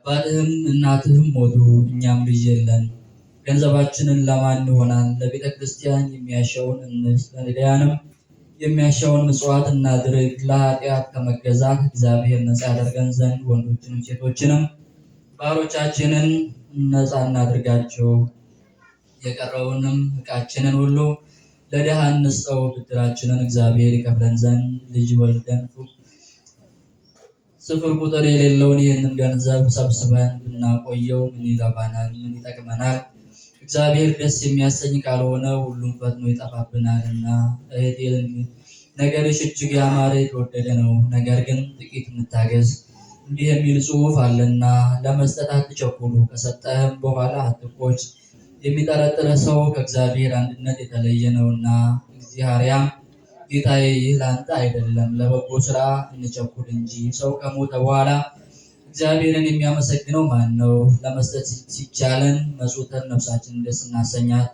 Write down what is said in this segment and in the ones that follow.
ባልህም እናትህም ሞቱ፣ እኛም ልጅ የለን። ገንዘባችንን ለማን ይሆናል? ለቤተ ክርስቲያን የሚያሻውን እንስጥ፣ ለነዳያንም የሚያሻውን ምጽዋት እናድርግ። ለኃጢአት ከመገዛት እግዚአብሔር ነፃ ያደርገን ዘንድ ወንዶችንም ሴቶችንም ባሮቻችንን ነፃ እናድርጋቸው። የቀረውንም ዕቃችንን ሁሉ ለድሃ እንስጠው። ብድራችንን እግዚአብሔር ይከፍለን ዘንድ ልጅ ወልደን ስፍር ቁጥር የሌለውን ይህንን ገንዘብ ሰብስበን ብናቆየው ምን ይገባናል? ምን ይጠቅመናል? እግዚአብሔር ደስ የሚያሰኝ ካልሆነ ሁሉም ፈጥኖ ይጠፋብናልና። እህቴ ነገርሽ እጅግ ያማረ የተወደደ ነው፣ ነገር ግን ጥቂት እንታገስ። እንዲህ የሚል ጽሑፍ አለና ለመስጠት አትቸኩሉ፣ ከሰጠህም በኋላ አትቆጭ። የሚጠረጥር ሰው ከእግዚአብሔር አንድነት የተለየ ነውና። እግዚአብሔርም ጌታዬ ይህ ለአንተ አይደለም፣ ለበጎ ስራ እንቸኩል እንጂ። ሰው ከሞተ በኋላ እግዚአብሔርን የሚያመሰግነው ማን ነው? ለመስጠት ሲቻለን መጽውተን ነፍሳችንን ደስ እናሰኛት፣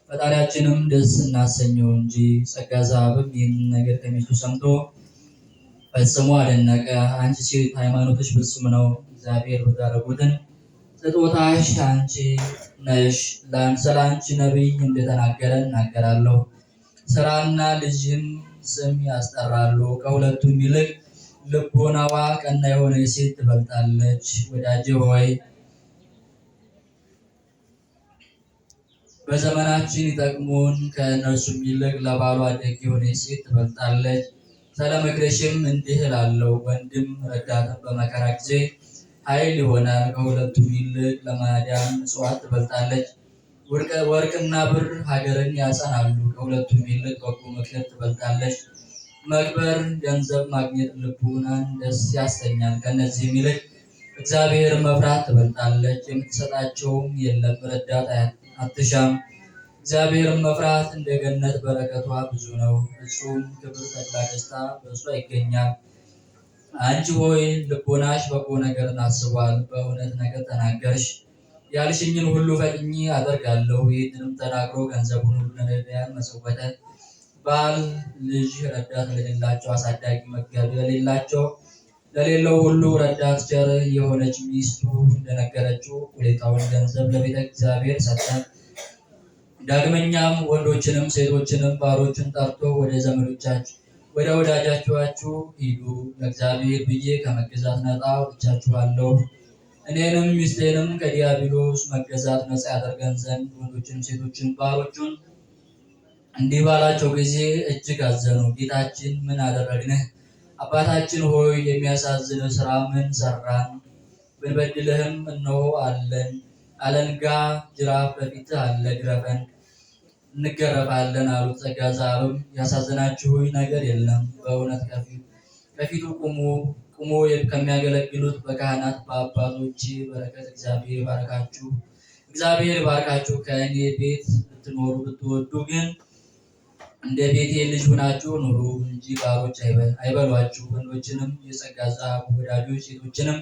ፈጣሪያችንም ደስ እናሰኘው እንጂ። ጸጋ ዘአብም ይህንን ነገር ከሚስቱ ሰምቶ ፈጽሞ አደነቀ። አንቺ ሴት ሃይማኖትሽ ፍጹም ነው፣ እግዚአብሔር በዳረጉትን ስጦታሽ አንቺ ነሽ። ስለ አንቺ ነቢይ እንደተናገረ እናገራለሁ። ስራና ልጅም ስም ያስጠራሉ። ከሁለቱም ይልቅ ልቦናዋ ቀና የሆነ ሴት ትበልጣለች። ወዳጄ ሆይ በዘመናችን ይጠቅሙን ከእነርሱም ይልቅ ለባሏ ደግ የሆነ ሴት ትበልጣለች። ስለ ምክርሽም እንዲህ እላለሁ፣ ወንድም ረዳትን በመከራ ጊዜ ኃይል ይሆናል። ከሁለቱም ይልቅ ለማዳን ምጽዋት ትበልጣለች። ወርቅና ብር ሀገርን ያጸናሉ። ከሁለቱም ይልቅ በጎ ምክር ትበልጣለች። መክበር ገንዘብ ማግኘት ልቡናን ደስ ያሰኛል። ከእነዚህም ይልቅ እግዚአብሔር መፍራት ትበልጣለች። የምትሰጣቸውም የለም፣ ረዳት አትሻም። እግዚአብሔርን መፍራት እንደ ገነት በረከቷ ብዙ ነው። ፍጹም ክብር ተድላ ደስታ በእሷ ይገኛል። አንቺ ሆይ ልቦናሽ በጎ ነገርን አስቧል። በእውነት ነገር ተናገርሽ። ያልሽኝን ሁሉ ፈጥኜ አደርጋለሁ። ይህንንም ተናግሮ ገንዘቡን ሁሉ ለነዳያን መጸወተ። ባል ልጅ ረዳት ለሌላቸው፣ አሳዳጊ መጋቢ ለሌለው ሁሉ ረዳት ቸር የሆነች ሚስቱ እንደነገረችው ሁኔታውን ገንዘብ ለቤተ እግዚአብሔር ሰጠ። ዳግመኛም ወንዶችንም ሴቶችንም ባሮችን ጠርቶ ወደ ወዳጃችሁ ሂዱ፣ ለእግዚአብሔር ብዬ ከመገዛት ነፃ አውጥቻችኋለሁ። እኔንም ሚስቴንም ከዲያብሎስ መገዛት ነፃ ያደርገን ዘንድ ወንዶችንም ሴቶችን ባሮቹን እንዲህ ባላቸው ጊዜ እጅግ አዘኑ። ጌታችን ምን አደረግንህ? አባታችን ሆይ የሚያሳዝን ስራ ምን ሰራን? ብንበድልህም እነሆ አለንጋ ጅራፍ በፊትህ አለ፣ ግረፈን እንገረፋለን አሉት። ጸጋ ዘአብም ያሳዘናችሁኝ ነገር የለም፣ በእውነት ከፊቱ ቁሞ ከሚያገለግሉት በካህናት በአባቶች በረከት እግዚአብሔር ባርካችሁ። ከእኔ ቤት ልትኖሩ ብትወዱ ግን እንደ ቤቴ ልጅ ሆናችሁ ኑሩ እንጂ ባሮች አይበሏችሁ። ወንዶችንም የጸጋ ዘአብ ወዳጆች፣ ሴቶችንም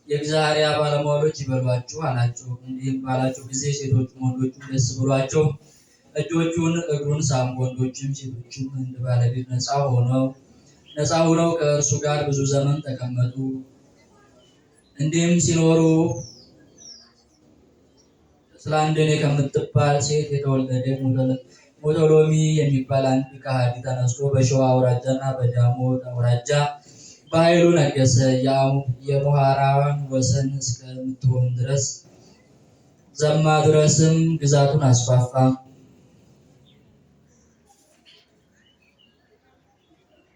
የእግዚአብሔር ባለሟሎች ይበሏችሁ አላቸው። እንዲህም ባላቸው ጊዜ ሴቶቹም ወንዶቹም ደስ ብሏቸው እጆቹን እግሩን ሳሙ። ወንዶችም ሴቶችም እንደ ባለቤት ነፃ ሆነው ከእርሱ ጋር ብዙ ዘመን ተቀመጡ። እንዲህም ሲኖሩ ስላንደኔ ከምትባል ሴት የተወለደ ሞቶሎሚ የሚባል አንድ ከሃዲ ተነስቶ በሸዋ አውራጃና በዳሞት አውራጃ በኃይሉ ነገሰ። የሞሃራን ወሰን እስከምትሆን ድረስ ዘማ ድረስም ግዛቱን አስፋፋ።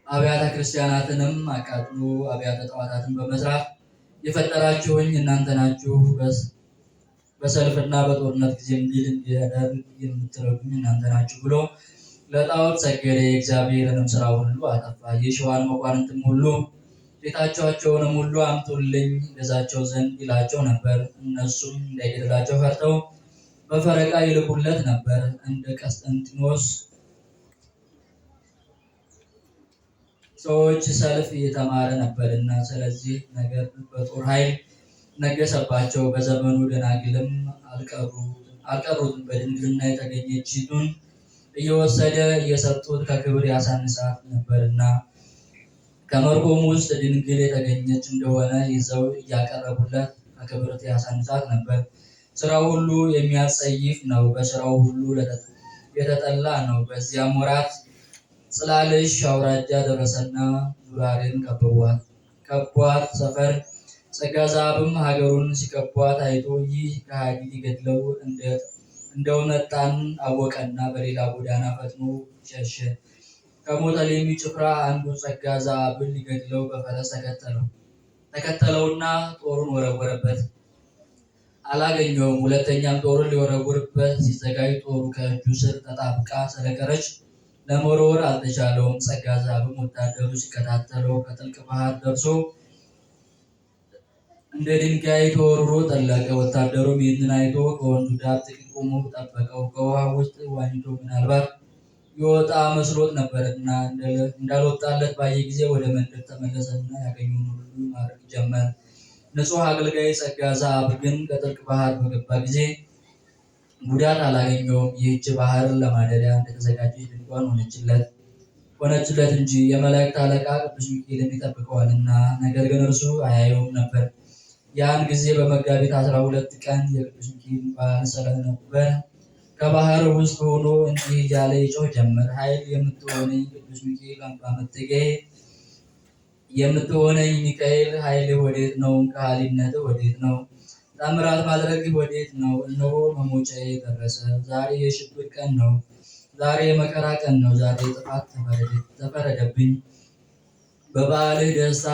አብያተ ክርስቲያናትንም አቃጥሎ አብያተ ጣዖታትን በመስራት የፈጠራችሁኝ እናንተ ናችሁ። በሰልፍና በጦርነት ጊዜ ድል እንዲያደርግ የምትረዱኝ እናንተ ናችሁ ብሎ ለጣዖት ሰገደ። የእግዚአብሔርንም ስራ ሁሉ አጠፋ። የሸዋን መኳንንትም ሁሉ ቤታቸውንም ሁሉ አምጡልኝ ገዛቸው ዘንድ ይላቸው ነበር። እነሱም እንዳይገድላቸው ፈርተው በፈረቃ ይልኩለት ነበር። እንደ ቀስጠንጢኖስ ሰዎች ሰልፍ የተማረ ነበርና፣ ስለዚህ ነገር በጦር ኃይል ነገሰባቸው። በዘመኑ ደናግልም አልቀሩትም። በድንግልና የተገኘችቱን እየወሰደ እየሰጡት ከክብር ያሳንሳት ነበርና፣ ከመርኮም ውስጥ ድንግል የተገኘች እንደሆነ ይዘው እያቀረቡለት ከክብርት ያሳንሳት ነበር። ስራው ሁሉ የሚያጸይፍ ነው፣ በስራው ሁሉ የተጠላ ነው። በዚያም ወራት ጽላልሽ አውራጃ ደረሰና ዙራሬን ከቧት ሰፈር። ጸጋ ዘአብም ሀገሩን ሲከቧት አይቶ ይህ ከሃዲ ሊገድለው እንደመጣን አወቀና በሌላ ጎዳና ፈጥኖ ሸሸ። ከሞተሌም ጭፍራ አንዱ ጸጋ ዘአብን ሊገድለው በፈረስ ተከተለውና ጦሩን ወረወረበት፣ አላገኘውም። ሁለተኛም ጦሩን ሊወረውርበት ሲዘጋጅ ጦሩ ከእጁ ስር ተጣብቃ ስለቀረች ለመወርወር አልተቻለውም። ጸጋ ዘአብም ወታደሩ ሲከታተለው ከጥልቅ ባህር ደርሶ እንደ ድንጋይ ተወርውሮ ጠለቀ። ወታደሩም ይህንን አይቶ ከወንዙ ዳር ጥቂት ቆሞ ጠበቀው። ከውሃ ውስጥ ዋኝቶ ምናልባት የወጣ መስሎት ነበርና እንዳልወጣለት ባየ ጊዜ ወደ መንደር ተመለሰና ያገኘውን ሁሉ ማድረግ ጀመር። ንጹሕ አገልጋይ ጸጋ ዘአብ ግን ከጥልቅ ባህር በገባ ጊዜ ጉዳት አላገኘውም። ይህች ባህር ለማደሪያ እንደተዘጋጀች ድንኳን ሆነችለት እንጂ የመላእክት አለቃ ቅዱስ ሚካኤልን ይጠብቀዋልና፣ ነገር ግን እርሱ አያየውም ነበር። ያን ጊዜ በመጋቢት 12 ቀን የቅዱስ ሚካኤል በዓል ስለነበር ከባህር ውስጥ ሆኖ እንዲህ እያለ ይጮህ ጀመር። ኃይል የምትሆነኝ ቅዱስ ሚካኤል አምባ መጠጊያዬ የምትሆነኝ ሚካኤል ኃይልህ ወዴት ነው? ከሃሊነትህ ወዴት ነው? ተአምራት ማድረግህ ወዴት ነው? እነሆ መሞቻዬ ደረሰ። ዛሬ የሽብር ቀን ነው። ዛሬ የመከራ ቀን ነው። ዛሬ ጥፋት ተፈረደብኝ። በበዓልህ ደስታ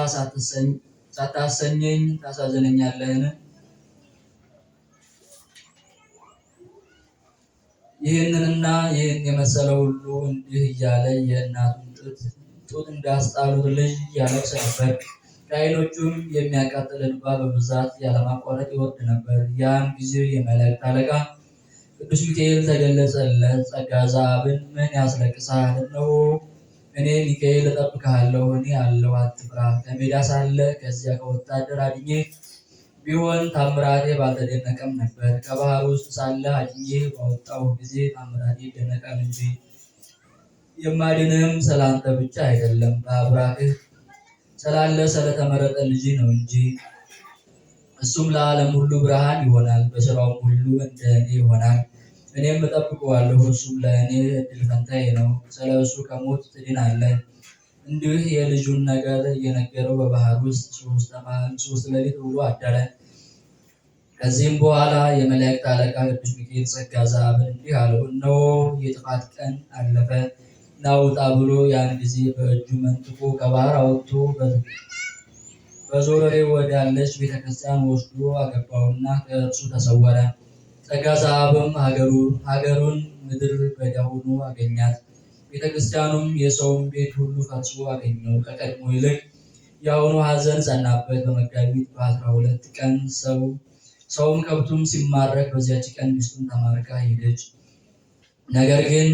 ሳታሰኘኝ ታሳዝነኛለህን? ይህንንና ይህን የመሰለ ሁሉ እንዲህ እያለ የእናቱን ጡት እንዳስጣሉት ልጅ ያለቅስ ነበር። ከዓይኖቹም የሚያቃጥል እንባ በብዛት ያለማቋረጥ ይወርድ ነበር። ያን ጊዜ የመላእክት አለቃ ቅዱስ ሚካኤል ተገለጸለት። ጸጋ ዘአብን ምን ያስለቅሳል? እነሆ እኔ ሚካኤል እጠብቅሃለሁ፣ እኔ አለሁ፣ አትፍራ። ከሜዳ ሳለ ከዚያ ከወታደር አድኜ ቢሆን ታምራቴ ባልተደነቀም ነበር። ከባህር ውስጥ ሳለ አድኜ ባወጣሁ ጊዜ ታምራቴ ይደነቃል እንጂ። የማድንህም ስላንተ ብቻ አይደለም፣ በአብራክህ ስላለ ስለተመረጠ ልጅ ነው እንጂ። እሱም ለዓለም ሁሉ ብርሃን ይሆናል፣ በስራውም ሁሉ እንደ እኔ ይሆናል። እኔም እጠብቀዋለሁ፣ እርሱም ለእኔ እድል ፈንታዬ ነው። ስለ እሱ ከሞት ትድናለህ። እንዲህ የልጁን ነገር እየነገረው በባህር ውስጥ 3 ሌሊት ውሎ አደረ። ከዚህም በኋላ የመላእክት አለቃ ቅዱስ ሚካኤል ጸጋ ዘአብን እንዲህ አለው፣ እነሆ የጥፋት ቀን አለፈ፣ ና ውጣ ብሎ ያን ጊዜ በእጁ መንጥቆ ከባህር አውጥቶ በዞረሬ ወዳለች ቤተክርስቲያን ወስዶ አገባውና ከእርሱ ተሰወረ። ጸጋ ዘአብም ሀገሩን ምድር በዳ ሆኖ አገኛት። ቤተክርስቲያኑም የሰውም ቤት ሁሉ ፈርሶ አገኘው። ከቀድሞ ይልቅ የአሁኑ ሐዘን ጸናበት። በመጋቢት በ12 ቀን ሰውም ከብቱም ሲማረክ በዚያች ቀን ሚስቱን ተማርካ ሄደች። ነገር ግን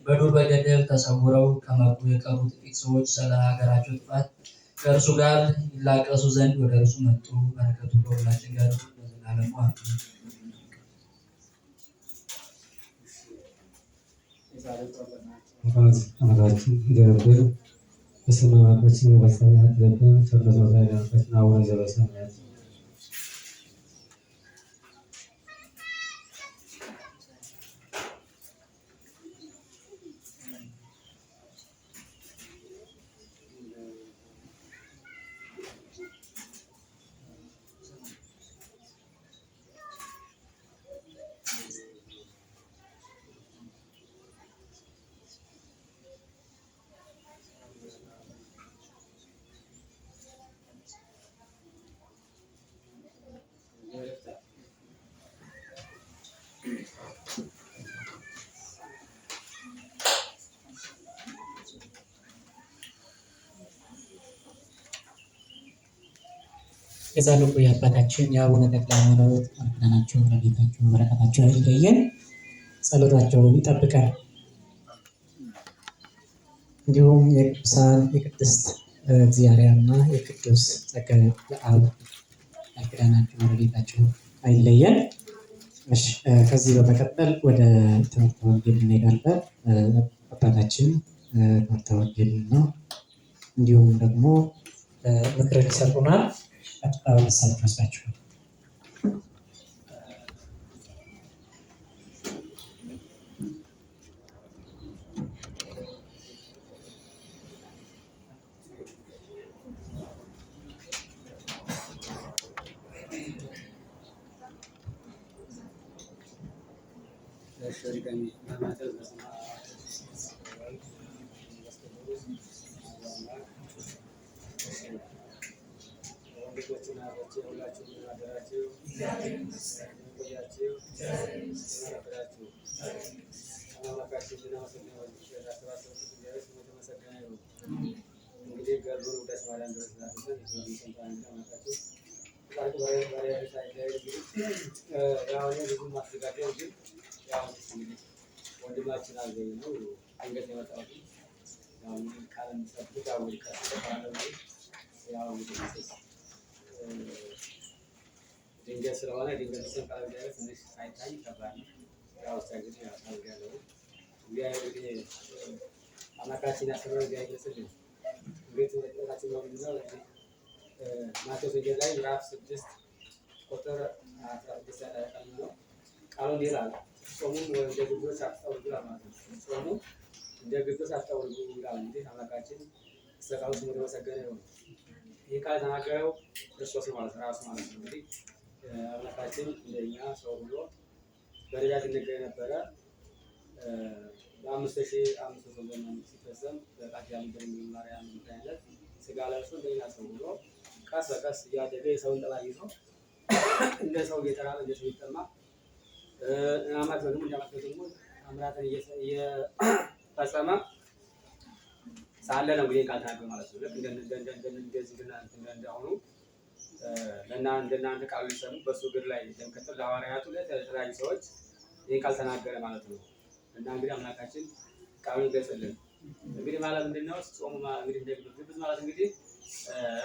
በዱር በገደል ተሰውረው ከመጡ የቀሩ ጥቂት ሰዎች ስለ ሀገራቸው ጥፋት ከእርሱ ጋር ይላቀሱ ዘንድ ወደ እርሱ መጡ። በረከቱ ከሁላችን ጋር ለዘላለሙ አሜን። አምላካችን ይደረብር በሰማያችን ወበሰማያት ያለብን ቸርነቱ ያለበትን አቡነ ዘበሰማያት የጻድቁ የአባታችን የአቡነ ተክለ ሃይማኖት ማርዳናቸው ረድኤታቸው በረከታቸው አይለየን፣ ጸሎታቸውን ይጠብቀን። እንዲሁም የቅዱሳን የቅድስት እግዚአብሔርና የቅዱስ ጸጋ ዘአብ ማርዳናቸው ረድኤታቸው አይለየን። ከዚህ በመቀጠል ወደ ትምህርተ ወንጌል እንሄዳለን። አባታችን ትምህርተ ወንጌል ነው፣ እንዲሁም ደግሞ ምክርን ይሰጡናል። ቀጥታ ወደ እሳቸው ወስዳችኋል። ወንድማችን አገኝ ነው ድንገት የመጣው ቃል ሰብት አውል ያው ድንገት ስለሆነ ድንገት ሰንቃል ጋር ትንሽ ሳይታይ ከባድ ነው። ያው ታግጥ ያሳውቃለሁ እንግዲህ አማካችን ያሰረው ጋር ይመስልኝ እንግዲህ ወጣችን ነው የሚለው ማቴዎስ ወንጌል ላይ ምዕራፍ 6 ቁጥር 16 ላይ ነው ቃሉን ይላል ጾሙን እንደ ግብጾች አታውርዱ ማለት ነው። ጾሙ እንደ ግብጾች አታውርዱ ይላል። እንግዲህ አምላካችን ስለቃሉ ስሙ የተመሰገነ ይሁን። ይህ ቃል ተናገረው ክርስቶስ ማለት ራሱ ማለት ነው። እንግዲህ አምላካችን እንደኛ ሰው ብሎ በነቢያት ይነገር የነበረ በ5500 ዘመን ሲፈጸም በቃል በድንግል ማርያም ምክንያት ስጋ ለብሶ እንደኛ ሰው ብሎ ቀስ በቀስ እያደገ የሰውን ጠባይ ይዞ እንደ ሰው እየተራበ እንደ ሰው እየጠማ አማት ደግሞ እንደማለት ደግሞ አምራትን እየፈጸመ ሳለ ነው ይሄን ቃል ተናገረ ማለት ነው። ልክ እንደዚህ እንደሆኑ እንደናንተ ቃሉ ሊሰሙ በሱ እግር ላይ ለምከተል ለሐዋርያቱ ለተለያዩ ሰዎች ይሄን ቃል ተናገረ ማለት ነው። እና እንግዲህ አምላካችን ቃሉን ይገጽልን። እንግዲህ ማለት ምንድነው? ጾሙ እንግዲህ እንደግብዝ ማለት እንግዲህ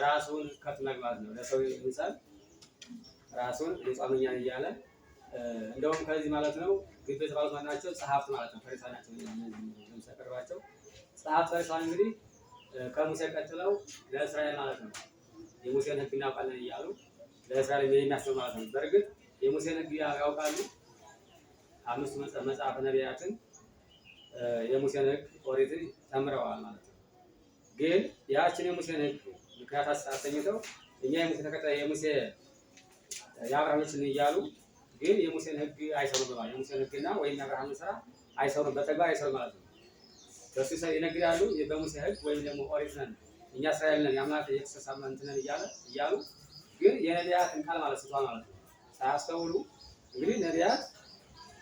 ራሱን ከፍ ማለት ነው። ለሰው ይንሳል ራሱን ጾመኛ እያለ እንደውም ከዚህ ማለት ነው ግብዝ ማለት ናቸው ጸሐፍት ማለት ነው። ፈሪሳውያን ናቸው የሚሰቀርባቸው ጸሐፍት ፈሪሳውያን እንግዲህ ከሙሴ ቀጥለው ለእስራኤል ማለት ነው የሙሴን ሕግ እናውቃለን እያሉ ለእስራኤል የሚያስተምሩ ማለት ነው። በእርግጥ የሙሴን ሕግ ያውቃሉ። 5 መጽሐፈ ነቢያትን የሙሴን ሕግ ኦሪትን ተምረዋል ማለት ነው። ግን ያችን የሙሴን ሕግ ምክንያት አሰኝተው እኛ የሙሴ ተከታይ የሙሴ የአብርሃምን እያሉ ግን የሙሴን ሕግ አይሰሩም ማለት ነው። የሙሴን ሕግና ወይም የአብርሃምን ስራ አይሰሩም፣ በተግባር አይሰሩም ማለት ነው። በሱ ይነግዳሉ በሙሴ ሕግ ወይም ደግሞ ኦሪት ነን እኛ እስራኤል ነን የአምላክ የክርስቶስ አማንት ነን እያሉ ግን የነቢያትን ቃል ማለት ስቷል ማለት ነው። ሳያስተውሉ እንግዲህ ነቢያት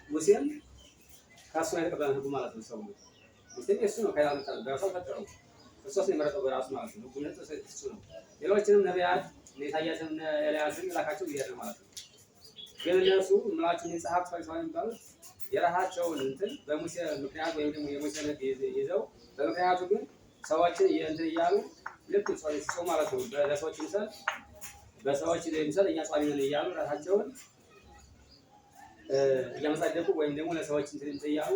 ሙሴም ከእሱ ነው የተቀበለው ሕጉ ማለት ነው። ሰው ሙሴም የእሱ ነው ከያመጣ በራሱ ፈጠረው ክርስቶስ ነው የመረጠው በራሱ ማለት ነው። ሁሉ እሱ ነው። ሌሎችንም ነቢያት ኢሳያስን ኤልያስን ላካቸው ይያል ማለት ነው። ግን እነሱ ምላችሁ የጸሐፍት ፈሪሳውያን የሚባሉት የራሳቸውን እንትን በሙሴ ምክንያት ወይም ደግሞ የሙሴን ሕግ ይዘው በምክንያቱ ግን ሰዎችን እንትን እያሉ ልክ ሰው ማለት ነው ለሰዎች ምሳል በሰዎች ምሳል እኛ ጿሚ ነን እያሉ ራሳቸውን እያመጻደቁ ወይም ደግሞ ለሰዎች እንትን እያሉ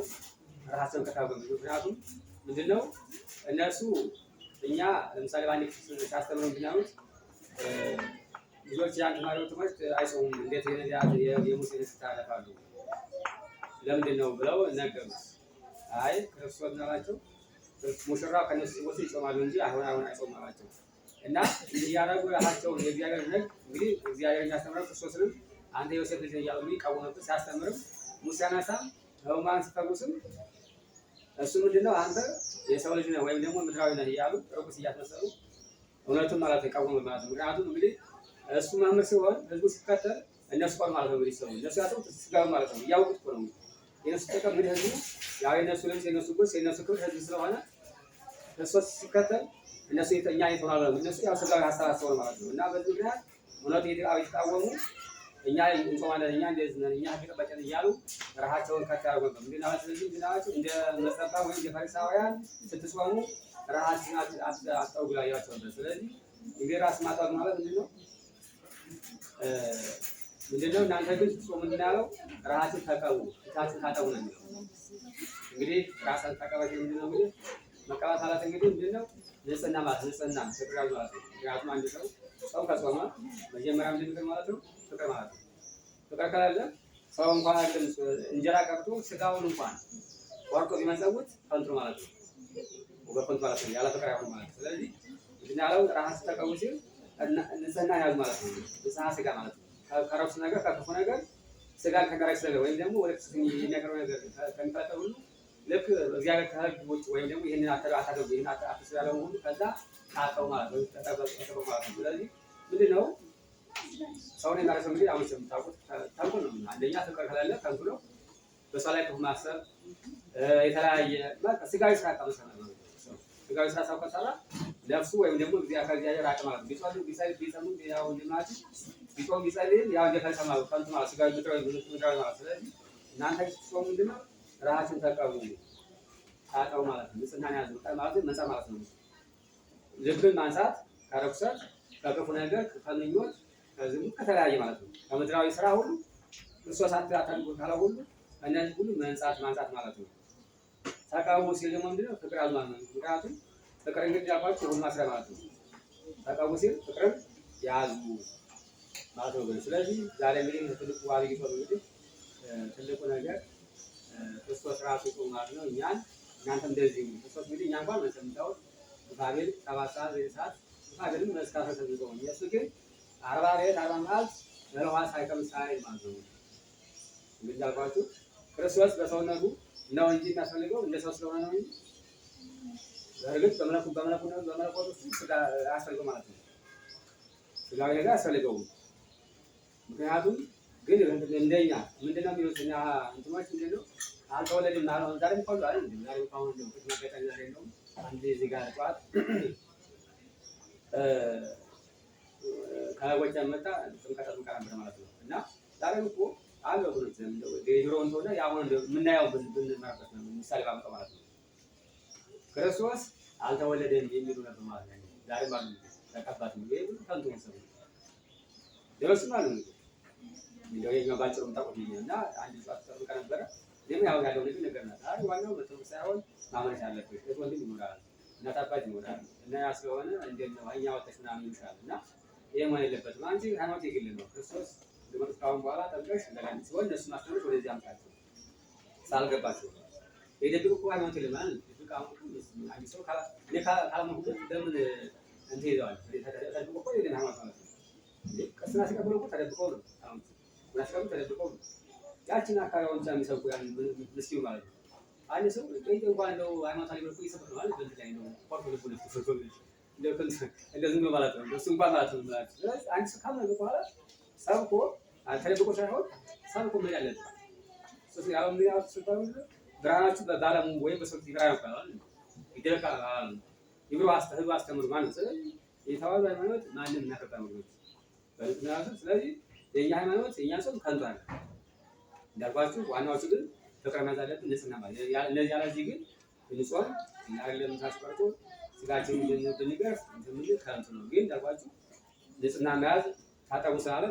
ራሳቸውን ከታገሉ። ምክንያቱም ምንድነው እነሱ እኛ ለምሳሌ ባንክ ሲያስተምሩ ምክንያቱም ልጆች ያን ተማሪዎች ትምህርት አይሰሙም እንዴት የሙሴ ሕግ ታለፋሉ ለምንድን ነው ብለው ነገሩ። አይ ክርስቶስ ናቸው ሙሽራ ከነሱ ወጥ ይጾማሉ እንጂ አሁን አይጾም አላቸው። እና እያደረጉ ራሳቸውን የእግዚአብሔር ሕግ እንግዲህ እግዚአብሔር የሚያስተምረው ክርስቶስንም አንተ ዮሴፍ ልጅ እያሉ ይቃወሙበት ሲያስተምርም ሙሴናሳ ህሙማን ሲፈውስም እሱ ምንድነው አንተ የሰው ልጅ ነህ ወይም ደግሞ ምድራዊ ነህ እያሉ ርኩስ እያስመሰሉ እውነቱን ማለት ይቃወሙ ማለት ነው። ምክንያቱም እንግዲህ እሱ መምህር ሲሆን ህዝቡ ሲከተል እነሱ ቆል ማለት ነው። እንግዲህ ሰው እነሱ ያሰቡት ስጋው ማለት ነው። ያውቁት እኮ ነው የነሱ ተቀም እንግዲህ ህዝቡ ያው የነሱ ልጅ የነሱ ጉስ የነሱ ክብር ህዝብ ስለሆነ ክርስቶስ ሲከተል እነሱ የተኛ ይሆናል ማለት ነው። እነሱ ያው ስጋው ያስተሳሰሩ ማለት ነው። እና በዚህ ምክንያት እውነቱ ይቃወሙ እኛ እንጾማለን እኛ እንደዚህ ነን እኛ ህግ ጠባቂን እያሉ ራሳቸውን ከፍ ያደርጉበት ምንድነው? ስለዚህ ምንድነው እንደ መጸባ ወይም የፈሪሳውያን ስትጾሙ ራሳችሁን አትጠውጉ ያያቸው ነበር። ስለዚህ እንግዲህ ራስ ማጣት ማለት ምንድነው? ምንድነው? እናንተ ግን ስትጾሙ ምንድነው ያለው? ራሳችሁን ተቀቡ ፊታችሁን ታጠቡ ነው የሚለው። እንግዲህ ራሳችሁን ተቀበሉ ምንድነው? እንግዲህ መቀባት ማለት እንግዲህ ምንድነው? ንጽህና ማለት ንጽህና ተቀራሉ ማለት ነው። ምክንያቱም አንድ ሰው ጾም ከጾመ መጀመሪያ ምንድን ማለት ነው? ፍቅር ማለት ነው። ፍቅር ከሌለ ሰው እንኳን አይደለም እንጀራ ቀርቶ ስጋውን እንኳን ቆርጦ ቢመጸውት ከንቱ ማለት ነው። ወበከንቱ ማለት ነው። ያለ ፍቅር አይሆንም ማለት ነው። ስለዚህ ምንድን ያለው ራስ ተቀቡ ሲል ንጽህና ያዝ ማለት ነው። ንጽህና ስጋ ማለት ነው። ከረብስ ነገር ከክፉ ነገር ስጋን ከቀረች ነገር ወይም ደግሞ ወደ ክርስቶስ የሚያቀርበው ነገር ከሚፈጠር ሁሉ ልክ እግዚአብሔር ከሕግ ውጭ ወይም ደግሞ ይህንን አታደርጉ ይህን አትስሩ ያለውን ሁሉ ከዛ ታጠቡ ማለት ነው። ተጠበቁ ማለት ነው። ስለዚህ ምንድን ነው ሰውን የሚያረሰው እንግዲህ አሁን የምታውቁት ተንኮል ነው። አንደኛ ፍቅር ከሌለ ከንቱ ነው። በሰው ላይ ክፉ ማሰብ የተለያየ ስጋዊ ስራ ቀመሰና ነው። ስጋዊ ስራ ሰው ከሰራ ነፍሱ ወይም ደግሞ ከእግዚአብሔር ራቀ ማለት ነው። ቢጸሙ ያው እንድናች ቢጾም ቢጸልይም ያው እንደከሰማ ከንቱ ማለት ስጋዊ ምድራዊ ማለት። ስለዚህ እናንተ ስትጾሙ ምንድን ነው ራሳችሁን ተቀቡ ታጠቡ ማለት ነው። ንጽህናን ያዙ ማለት ነፃ ማለት ነው። ልብን ማንሳት ከርኩሰት ከክፉ ነገር ከምኞት ከዝሙት ከተለያየ ማለት ነው። ከምድራዊ ስራ ሁሉ ክርስቶስ አታድርጉ ካለው ሁሉ እነዚህ ሁሉ ማንጻት ማለት ነው። ተቀቡ ሲል ደግሞ ምንድን ነው ፍቅር ያዙ ማለት ነው። ምክንያቱም ፍቅር እንግዲህ ያልኳችሁ ሁሉ ማስሪያ ማለት ነው። ተቀቡ ሲል ፍቅርን ያዙ ማለት ነው። ስለዚህ ዛሬ እንግዲህ ትልቁ ዋልይ ጾም እንግዲህ ትልቁ ነገር ክርስቶስ ራሱ ጾም ማለት ነው። እናንተም እንደዚህ ክርስቶስ እንግዲህ እኛ እንኳን መሰምታውት ባቤል 7 ሰዓት 9 ሰዓት ባቤልም መስካፈ ተብሎ ኢየሱስ ግን 40 ሌት 40 መዓልት ለውሃ ሳይቀምስ ሳይል ማለት ነው። እንግዲህ እንዳልኳችሁ ክርስቶስ በሰውነቱ ነው እንጂ የሚያስፈልገው እንደ ሰው ስለሆነ ነው እንጂ በእርግጥ በመለኮቱ ስጋ ያስፈልገው ማለት ነው። ስጋዊ ነገር ያስፈልገው። ምክንያቱም ግን እንደኛ ምንድነው የሚሉት እኛ እንትኖች ምንድነው አልተወለድም ማለት ነው። ዛሬም ቆሎ አይደል እንዴ? ዛሬም አሁን ነው ከተማከታ ዛሬ ነው አንድ እዚህ ጋር ጧት ከጎጃም መጣ ጥምቀት ማለት ነው። እና ዛሬም እኮ አለው ብሎት እንደው የድሮውን ተሆነ ያሁን የምናየው ብንማርበት ነው ምሳሌ ባመጣው ማለት ነው። ክርስቶስ አልተወለደም የሚሉ ነበር ማለት ነው። ዛሬም ባሉ ተቀባት ነው ይሄ ከንቱ ነው። ደረስ ማለት ነው። እንደው የኛው ባጭሩም ታውቁት እና አንድ ጧት ተጠብቀ ነበረ። ደግሞ ያው ያለው ነገር ነው። አይ ዋናው መተው ሳይሆን ማመን ያለበት እሱ ወንድም ይኖራል እና ታባጅ ይኖራል እና ያ ስለሆነ እንዴት ነው እኛ ወጣሽ ምናምን ይሻላል እና ይሄ ማለት የለበትም። አንቺ ሃይማኖት የግል ነው። ክርስቶስ ለመጥፋውን በኋላ ጠብቀሽ እንደገና ሲሆን እነሱ ማስተማር ወደዚህ አምጣቸው ሳልገባቸው የደብቁ እኮ ሃይማኖት የለም ማለት ነው። ቃሙ አንድ ሰው ካላመንኩ ለምን እንትን ይዘዋል ተደብቆ እኮ የለም ሃይማኖት ማለት ነው። ቀስና ሲቀበለው እኮ ተደብቀው ነው። አሁን ምናስቀበለው ተደብቀው ነው። ያችን አካባቢውን ብቻ የሚሰብኩ ያን ምስኪኑ ማለት ነው። አንድ ሰው ጴንጤ እንኳን እንደው ሃይማኖታዊ መልኩ ይሰብክ ነው ማለት በእንትን ላይ ነው ቆርጦ ልቡ እንደው ዝም ብሎ ማለት ነው። እሱ እንኳን ማለት ነው ማለት ነው። ስለዚህ አንድ ሰው ካመነ በኋላ ሰብኮ ተደብቆ ሳይሆን ሰብኮ ምን ያለበት ስለዚህ ያው ምን ያው ሲባል ብርሃናችሁ በዓለሙ ወይም በሰው ይብራ ይባላል ይደረቃል ይብሩ አስተምሩ ማለት ነው። ስለዚህ የተዋሉ ሃይማኖት ማንም እናከታ ነው በልጥናቱ። ስለዚህ የኛ ሃይማኖት የኛ ሰው ከንቱ አለ እንዳልኳችሁ ዋናዎቹ ግን ፍቅር መያዝ አለብን፣ ንጽህና ማለት እነዚህ ያለዚህ ግን ንጹህ እናረለም ታስቀርቶ ስጋችን ብንገርፍ እንደምን ከንቱ ነው። ግን እንዳልኳችሁ ንጽህና መያዝ ታጠቡ ስላለ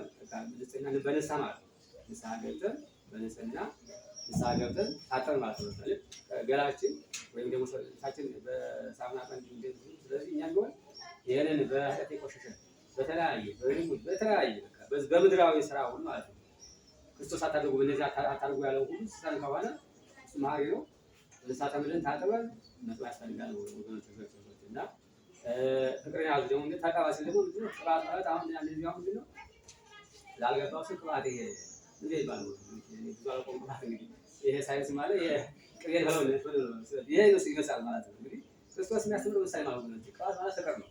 ንጽህና በንስሐ ማለት ነው። ንስሐ ገብተን በንጽህና ንስሐ ገብተን ታጠብ ማለት ነው። ገላችን ወይም ደግሞ ሰውነታችን በሳሙና ቀን እንደዚህ። ስለዚህ እኛ ቢሆን ይሄንን በኃጢአት የቆሸሸ በተለያየ በተለያየ በምድራዊ ስራ ሁሉ ማለት ነው ክርስቶስ አታደርጉ በእነዚህ አታደርጉ ያለው ሁሉ ስህተት ከሆነ እሱ መሀሪ ነው። ንስሐ ተምረን ታጥበን መጥባት ያስፈልጋል ወገኖች እና ፍቅርን ያዙ። ደግሞ እንደ ተቀባ ሲል ደግሞ ምንድን ነው ቅባት ማለት አሁን እንደዚህ አሁን ምንድን ነው ላልገባው ሰው ቅባት ይሄ እንዴ ይባላል ብዙ አልቆም ቅባት እንግዲህ ይሄ ሳይንስ ማለት ይሄ ቅቤ ነው ይሄ ነው ይመስላል ማለት ነው። እንግዲህ ክርስቶስ የሚያስተምረው ምሳሌ ማለት ነው። ቅባት ማለት ፍቅር ነው።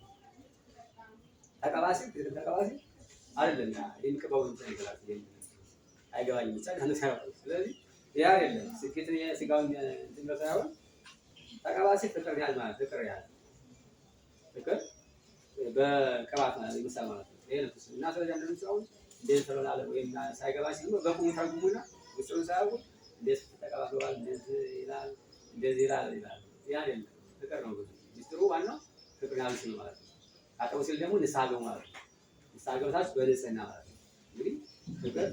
ተቀባ ሲል አይደለም ያ የሚቀባው ነው ይላል አይገባኝም ብቻ ከነሱ ያወጣው። ስለዚህ ያ አይደለም ስኬትን የስጋውን እንትን ሳይሆን ተቀባሲ ፍቅር ያህል ማለት ፍቅር ያህል ፍቅር በቅባት ማለት ይመስላል ማለት ነው። ይሄ ነው እና ስለዚህ አንደኛ ሰው እንዴት ተበላለ ወይም ሳይገባ ሲሉ በቁሙ ታርጉሙና ውስጡን ሳያውቁ እንዴት ተቀባብለዋል እንደዚህ ይላል ያ አይደለም ፍቅር ነው። ሚስጥሩ ዋናው ፍቅር ያህል ሲል ማለት ነው። አጠው ሲል ደግሞ ንስሐ ገቡ ማለት ነው። ንስሐ ገብታችሁ በንጽህና ማለት ነው። እንግዲህ ፍቅር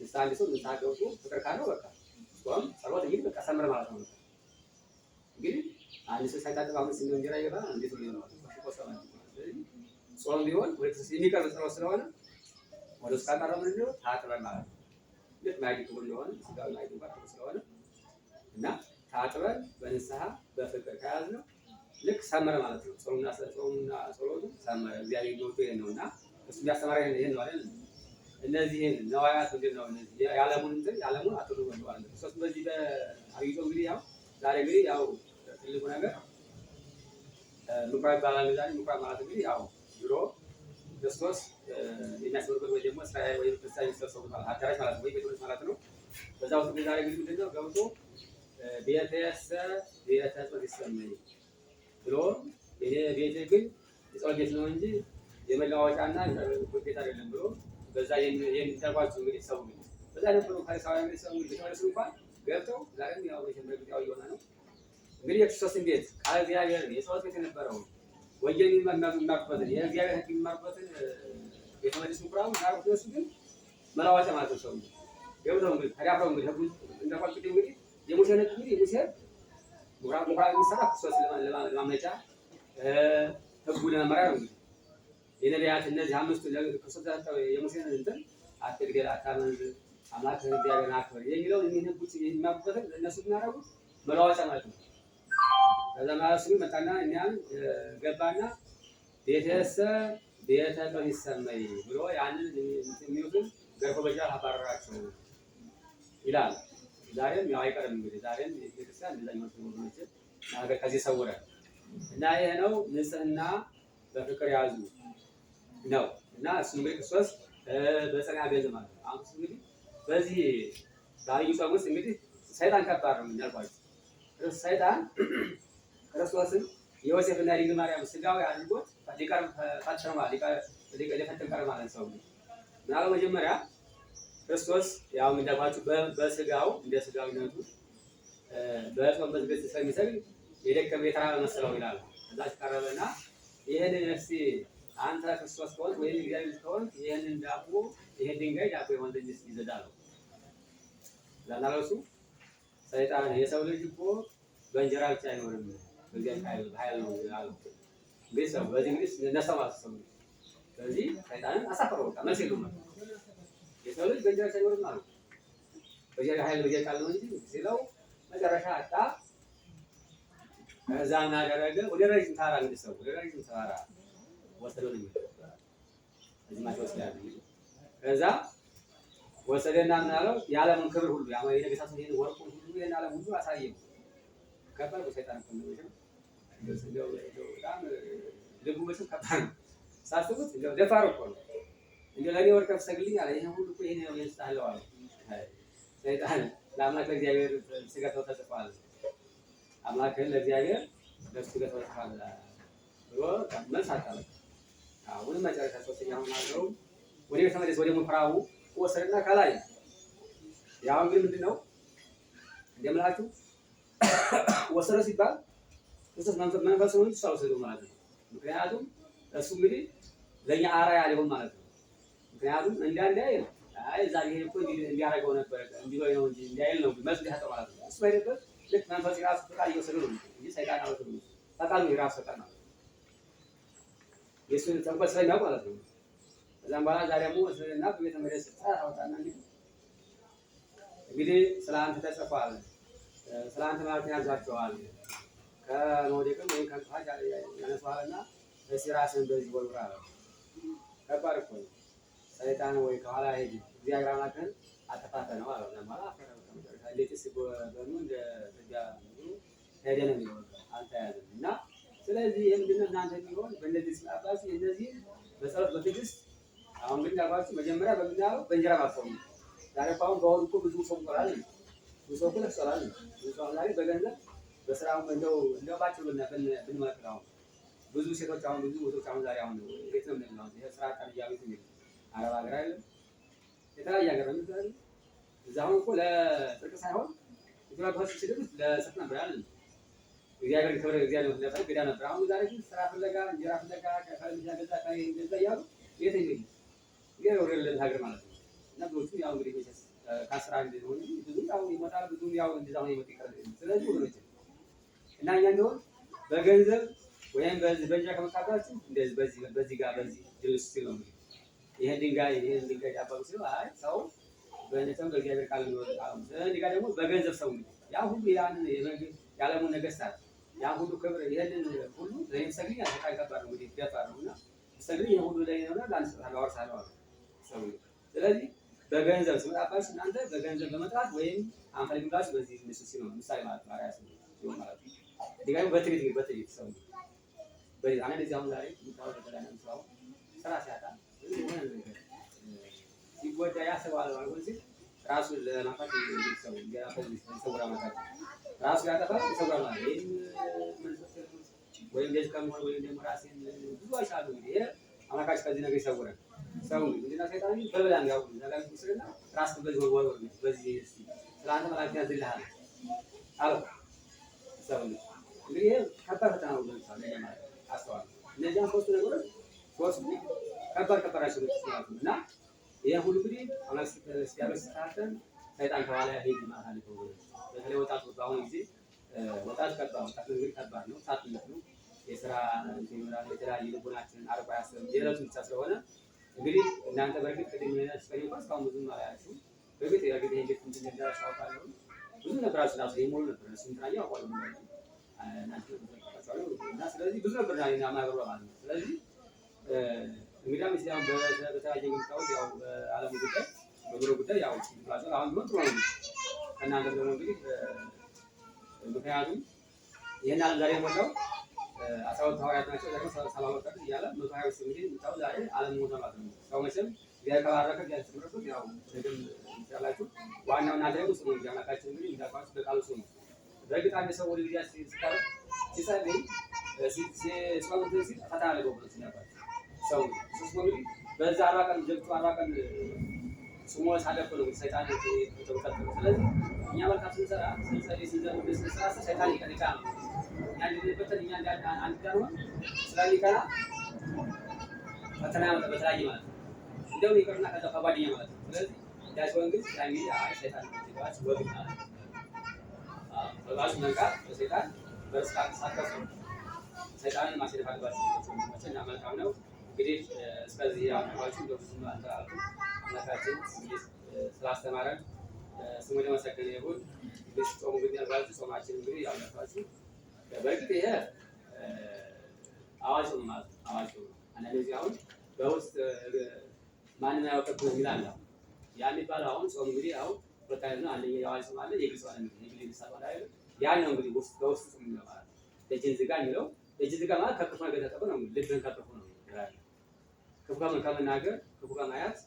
ንስሐ ሰው ንስሐ ገብቶ ፍቅር ካለው በቃ ጾም ጸሎት እንግዲህ በቃ ሰምረ ማለት ነው። እንግዲህ አንድ ሰው ሳይታጠብ አሁን እንጀራ ይገባ እንዴት ነው ማለት ነው። ስለዚህ ጾም ቢሆን ወደ ክርስቶስ የሚቀርብ ጸሎት ስለሆነ ወደ እሱ ካቀረብ ምንድነው ታጥበን ማለት ነው። ልክ ማዕድ ክቡር እንደሆነ ስጋዊ ማዕድ ክቡር ስለሆነ እና ታጥበን በንስሐ በፍቅር ከያዝነው ልክ ሰመረ ማለት ነው። ጾሙና ጸሎቱ ሰመረ። እግዚአብሔር ይወዶ ይሄን ነውና እሱ ያስተማረን ይሄን ነው አይደል? እነዚህን ነዋያት ምንድነው እነዚህ ያለሙን አትሉ ማለት ነው። ክርስቶስ በዚህ በአብይ ጾም እንግዲህ ያው ዛሬ እንግዲህ ያው ትልቁ ነገር ምኩራብ ይባላል። ዛሬ ምኩራብ ማለት እንግዲህ ያው ድሮ ክርስቶስ የሚያስበርበት ወይ ደግሞ እስራኤል ወይ ክርስቲያን የሚሰበሰቡት ማለት አዳራሽ ማለት ነው፣ ወይ ቤተ ማለት ነው። በዛ ውስጥ ዛሬ እንግዲህ ምንድነው ገብቶ ቤተሰ ቤተ ጸሎት ይሰመኝ ብሎ የኔ ቤት ግን የጸሎት ቤት ነው እንጂ የመለዋወጫና ቤት አይደለም ብሎ በዛ የሚተጓዙ እንግዲህ ሰው እንግዲህ በዛ ነበሩ ፈሪሳውያን እንግዲህ ሰው እንግዲህ ተመለሱ እንኳን ገብተው ዛሬም ያው በሸምበግታው የሆነ ነው እንግዲህ የክርስቶስን ቤት ቃል እግዚአብሔር የጸሎት ቤት የነበረው ወንጌል የሚማሩበትን የእግዚአብሔር ሕግ የሚማሩበትን ቤተ መቅደስ ምኩራብ ማሩት እሱ ግን መለዋወጫ ማለት ነው። ሰው ገብተው እንግዲህ ተዳፍረው እንግዲህ ሕጉ እንደቋጥጥ እንግዲህ የሙሴ ሕግ እንግዲህ የሙሴ ምኩራብ የሚሰራ ክርስቶስ ለማምለጫ ሕጉ ለመመሪያ ነው። እንግዲህ የነቢያት እነዚህ አምስቱ ክርስቶስ ያጣው የሙሴን እንትን አትግደል፣ አታመንዝር፣ አምላክህን እግዚአብሔርን አክብር የሚለውን እኒህን ሕጎች የሚማሩበትን እነሱ የሚያደርጉት መለዋወጫ ማለት ነው። ከዛ ማለት እሱ መጣና እኛም ገባና ቤተሰ ቤተ ጸሎት ይሰመይ ብሎ ያንን የሚሉትን ገርፎ በጃል አባረራቸው ይላል። ዛሬም ያው አይቀርም እንግዲህ ዛሬም ቤተክርስቲያን እንደዛኛው ወገኖች ነገር ከዚህ ሰውረን እና ይሄ ነው ንጽህና በፍቅር ያዙ ነው። እና እሱ እንግዲህ ክርስቶስ በጸና ገንዘብ ማለት ነው። አሁን እንግዲህ በዚህ በአብይ ጾም ውስጥ እንግዲህ ሰይጣን ከባድ ነው እንዳልኳችሁ። ሰይጣን ክርስቶስን ዮሴፍና ድንግል ማርያም ስጋዊ አድርጎት ሊቀርብ ፈትነዋል። ሊፈትን ቀርብ ማለት ሰው ምናለው መጀመሪያ ክርስቶስ ያው እንዳልኳችሁ በስጋው እንደ ስጋዊነቱ በጾም በዝግጅት ስለሚሰግድ የደከመ የተራበ መሰለው ይላል። ከዛ ቀረበና ይሄንን እስቲ አንተ ክርስቶስ ከሆንክ ወይም እግዚአብሔር ከሆንክ ይሄንን ዳቦ ይሄን ድንጋይ ዳቦ ይሆን ዘንድ ይዘዳሉ ለናለሱ ሰይጣን የሰው ልጅ እኮ በእንጀራ ብቻ አይኖርም በእግዚአብሔር ኃይል ነው ይላል። ቤተሰብ በዚህ እንግዲህ ነሰማ ሰው ስለዚህ ሰይጣንን አሳፈረው በቃ መልስ የለውም። የሰው ልጅ በእንጀራ ብቻ አይኖርም ማለት በእግዚአብሔር ኃይል በእግዚአብሔር ቃል ነው እንጂ ሲለው መጨረሻ አጣ። ከዛ ምን አደረገ? ወደ ረጅም ተራራ እንግዲህ ሰው ወደ ረጅም ተራራ ወሰደው ነው እዚህ ማቴዎስ ላይ ያለው። ከዛ ወሰደና ምን አለው? የዓለምን ክብር ሁሉ የነገሥታቱን ይሄን ወርቁን ሁሉ ይሄን ዓለም ሁሉ አሳየው። ከባድ ሰይጣን ነው። በጣም ልቡ በጣም ከባድ ነው። ሳስቡት እንደው ደፋር እኮ ነው። እንደው ለኔ ወርቅ ሰግልኝ አለ። ይሄን ሁሉ እኮ ይሄን ነው ያስታለው አለ ሰይጣን። ለአምላክ ለእግዚአብሔር ስጋት ተጽፏል። አምላክን ለእግዚአብሔር ለስጋት ተጽፏል ብሎ መልስ አጣለ። አሁን መጨረሻ ሶስተኛው ማለት ነው ወደ ቤተ መቅደስ ወደ ምኩራቡ ወሰደና ከላይ ያው እንግዲህ ምንድነው እንደምላችሁ ወሰደ ሲባል ክርስቶስ መንፈስ ነው እንጂ ሰው ሰው ማለት ነው። ምክንያቱም እሱ እንግዲህ ለኛ አራያ ሊሆን ማለት ነው። ምክንያቱም እንዳንዳይ አይ ዛሬ ይሄ እኮ እንዲያረጋው ነበር እንዲለው ነው እንጂ እንዲያይል ነው መልስ ሊያጠው ማለት ነው። እሱ ባይደበት ልክ መንፈስ ራሱ ፈቃድ እየወሰደ ነው እንጂ ሰይጣን አውጥቶ ነው ፈቃድ ነው ራሱ ፈቃድ ነው የሱን ተንኮል ስለሚያውቅ ማለት ነው። ከዛም በኋላ ዛሬ ደግሞ ወሰደና በቤተ መቅደስ አወጣና እንግዲህ ስለ አንተ ተጽፏል፣ ስለ አንተ ማለት ያዛቸዋል ከመውደቅም ወይም ከጥፋት ያነሳዋልና እስኪ ራስህን በዚህ ወርውር አለው። ከባድ እኮ ነው። ሰይጣን ወይ ከኋላ ሄድ እግዚአብሔር አምላክህን አጠፋፈነው አለው። ለማላ እንዴትስ በኑ እንደ ተጋ ሄደ ነው የሚለው አልተያዘም። እና ስለዚህ ምንድነው እናንተ ቢሆን በእነዚህ ስላባሱ እነዚህ በጸሎት በትዕግስት አሁን ግን ያባሱ መጀመሪያ በምናለው በእንጀራ ማጥፋው ነው። ዛሬ አሁን በአሁን እኮ ብዙ ሰው ቆራል፣ ብዙ ሰው ቆራል፣ ብዙ ሰው ዛሬ በገንዘብ በስራው እንደው ባጭሩ ብንመክረው ብዙ ሴቶች አሁን ብዙ ወጣቶች አሁን ዛሬ አሁን ቤት ነው እንደው ይሄ ስራ ታዲያ ቤት ነው አረብ ሀገር አይደለም የተለያየ ሀገር ነው ዛሬ እዛው እኮ ለጥቅስ ሳይሆን ኢትዮጵያ ባህል ሲደርስ ለጽድቅ ነበር አይደል? እግዚአብሔር ክብር እግዚአብሔር ነበር ገዳ ነበር። አሁን ዛሬ ግን ስራ ፍለጋ እንጀራ ፍለጋ ከፈልጋ ገዛ ካይ እንደዛ ያሉ የት ነው ይሄ ወደ ሀገር ማለት ነው። እና ብዙ ያው እንግዲህ ከስራ እንደሆነ ብዙ ያው ይመጣል ብዙ ያው እንደዛው ነው ይመጣ ይቀር። ስለዚህ ወደ እና እኛ እንደሆነ በገንዘብ ወይም በእንጀራ ከመካከላችሁ እንደዚህ በዚህ ጋር በዚህ ድርስ ሲል ነው ይሄን ድንጋይ ያባሉ ሲሉ አይ ሰው በእነተም በእግዚአብሔር ቃል ነው ቃል ስለዚህ ጋር ደግሞ በገንዘብ ሰው ያ ሁሉ ያንን የዓለሙን ነገስታት ያ ሁሉ ክብር ይሄንን ሁሉ ለይሰግኝ አጠቃይ ከባድ ነው እንግዲህ ደፋር ነውና ሰግኝ ይሄ ሁሉ ላይ ነውና ዳንስ አላወርሳለሁ ሰው ስለዚህ በገንዘብ ሲመጣባችሁ እናንተ በገንዘብ በመጥራት ወይም አንፈልግም ብላችሁ በዚህ ንስሲ ነው ምሳሌ ማለት ነው አራያስ ነው ማለት ነው ዲጋዩ በትዕቢት ሰው በዚህ አነ ለዚህ አሁን ዛሬ ምታወቅ ተላና ሰው ስራ ሲያጣ ሲጎዳ ያሰባል ማለት ነው ራሱ ለማፋት ሰው ሰው ራማታት ራሱ ያጠፋል ይሰብራል ማለት ወይም ለዚህ ከመሆን ወይም ደግሞ ራሴን ብዙ አይቻሉ ይሄ አማካሽ ከዚህ ነገር ይሰውራል ሰው እንግዲህ ሰይጣን በበላን ያው ነገር ይስልና ራስን በዚህ ወርወር በዚህ እስቲ ስላንተ መላእክት ያዝልሃል አሎ ሰው እንግዲህ ከባድ ፈተና ነው ለምሳሌ ማለት አስተዋል እነዚያን ሶስት ነገሮች ሶስት ከባድ እና ይሄ ሁሉ እንግዲህ አማክስ ሲያበስታተን ሰይጣን ከኋላ ሄድ ማለት ነው በተለይ ወጣቱ በአሁኑ ጊዜ ወጣት ከባድ ነው ሳትነት ነው የሥራ እንዲኖራል የተለያየ ልቦናችንን አርባ ያሰብ የዕለቱ ብቻ ስለሆነ እንግዲህ እናንተ በርግጥ ቅድም ያስፈልግ እስካሁን ብዙም አላያችሁም በርግጥ የግድ እንዴት እንደሚደረስ አውቃለሁ ብዙ ነገራችን ራሱ ይሞሉ ነበር ስንታኛ አቋሉ እና ስለዚህ ብዙ ነበር እና ማብሮ ማለት ነው ስለዚህ እንግዲህ ምስላም በተለያየ ጉዳዮች ያው በዓለም ጉዳይ በብሮ ጉዳይ ያው ባዛ አሁን ምን ጥሩ ነው እናንተ ደግሞ እንግዲህ ምክንያቱም ይሄን ዓለም ዛሬ ሞላው 12 ሐዋርያት ናቸው ዛሬ 70 ቀን እያለ 120 እንግዲህ ምታው ዛሬ ዓለም ሞላ ማለት ነው ሰው መቼም ያከባረከ ያስተምረው ያው ደግም ይችላልላችሁ ዋናው እና ደግሞ ስሙ ያናካችሁ እንግዲህ እንዳቋስ በቃሉ ስሙ በእርግጥ አንድ ሰው ወደ ጊዜ ሲቀር ሲጸልይ ሲጸልይ ሲል ፈታለ ጎበዝ ነበር ሰው እንግዲህ በዛ 40 ቀን ጀብቱ 40 ቀን ስሙ ሳደፈ ነው ሰይጣን ተወጣጣ ስለዚህ እኛ መልካም ስንሰራ ስንጸልይ ስንሰራ ሰይጣን ይቀርቃል ያን በተን እኛ አንድ ጋር ነው ስለሚቀራ ፈተና ያመጣ በተለያየ ማለት ነው እንደው ይቀርና ከዛ ከባድኛ ማለት ነው ስለዚህ ያለው እንግዲህ ያንጊ ሰይጣን ይባስ ወግና በባስ መንቃት በሰይጣን በርስቃት ሳከሰ ሰይጣንን ማሸነፍ አለባችሁ መቼና መልካም ነው እንግዲህ እስከዚህ ያመጣችሁ እንደዚህ ማለት ነው እናታችን ስላስተማረን ስሙ ለመሰከነ ይሁን በጾሙ ግን ያልባል ጾማችን እንግዲህ ያመጣችሁ በእርግጥ ይሄ አዋጅ ነው ማለት አዋጅ ነው አንደዚህ አሁን በውስጥ ማንንም ያውቀው ይላል ያን ይባላል አሁን ጾም እንግዲህ አሁን በቃል ነው አንደኛ የአዋጅ ጾም አለ የግልጽ አለ እንግዲህ ይሰጣል አይደል ያን ነው እንግዲህ በውስጥ ጾም ነው ማለት ለጅን ዝጋ የሚለው ለጅን ዝጋ ማለት ከክፉ ነገር ተጠብቆ ነው ልብን ከክፉ ነው ይላል ክፉ ከመናገር ክፉ ከማያት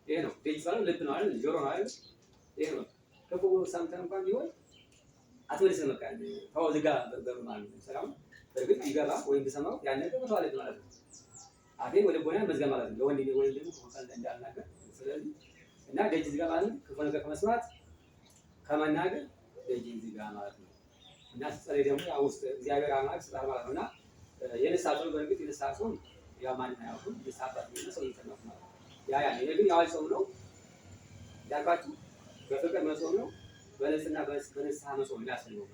ይሄ ነው ደጅ ባለው ልብ ነው አይደል ጆሮ ነው አይደል ይሄ ነው ክፉ ሰምተን እንኳን ቢሆን አትወልስ መካን ታው ዝጋ በማለት ነው ሰላም በርግጥ ይገባ ወይም ተሰማው ያን ነገር ተዋለድ ማለት ነው አገኝ ወደ ቦና መዝጋ ማለት ነው ለወንድ ወይ ደግሞ ከመካል እንዳልናገር ስለዚህ እና ደጅ ዝጋ ማለት ክፉ ነገር ከመስማት ከመናገር ደጅ ዝጋ ማለት ነው እና ስለዚህ ደግሞ ያው ውስጥ እግዚአብሔር አምላክ ስላል ማለት ነውና የነሳቸው በርግጥ የነሳቸው ያ ማን ነው ያው የነሳባት ነው ይተናው ማለት ያ ግን ያው ሰው ነው ያልባችሁ በፍቅር መጾም ነው በለስና በነስሐ መጾም ያስፈልገው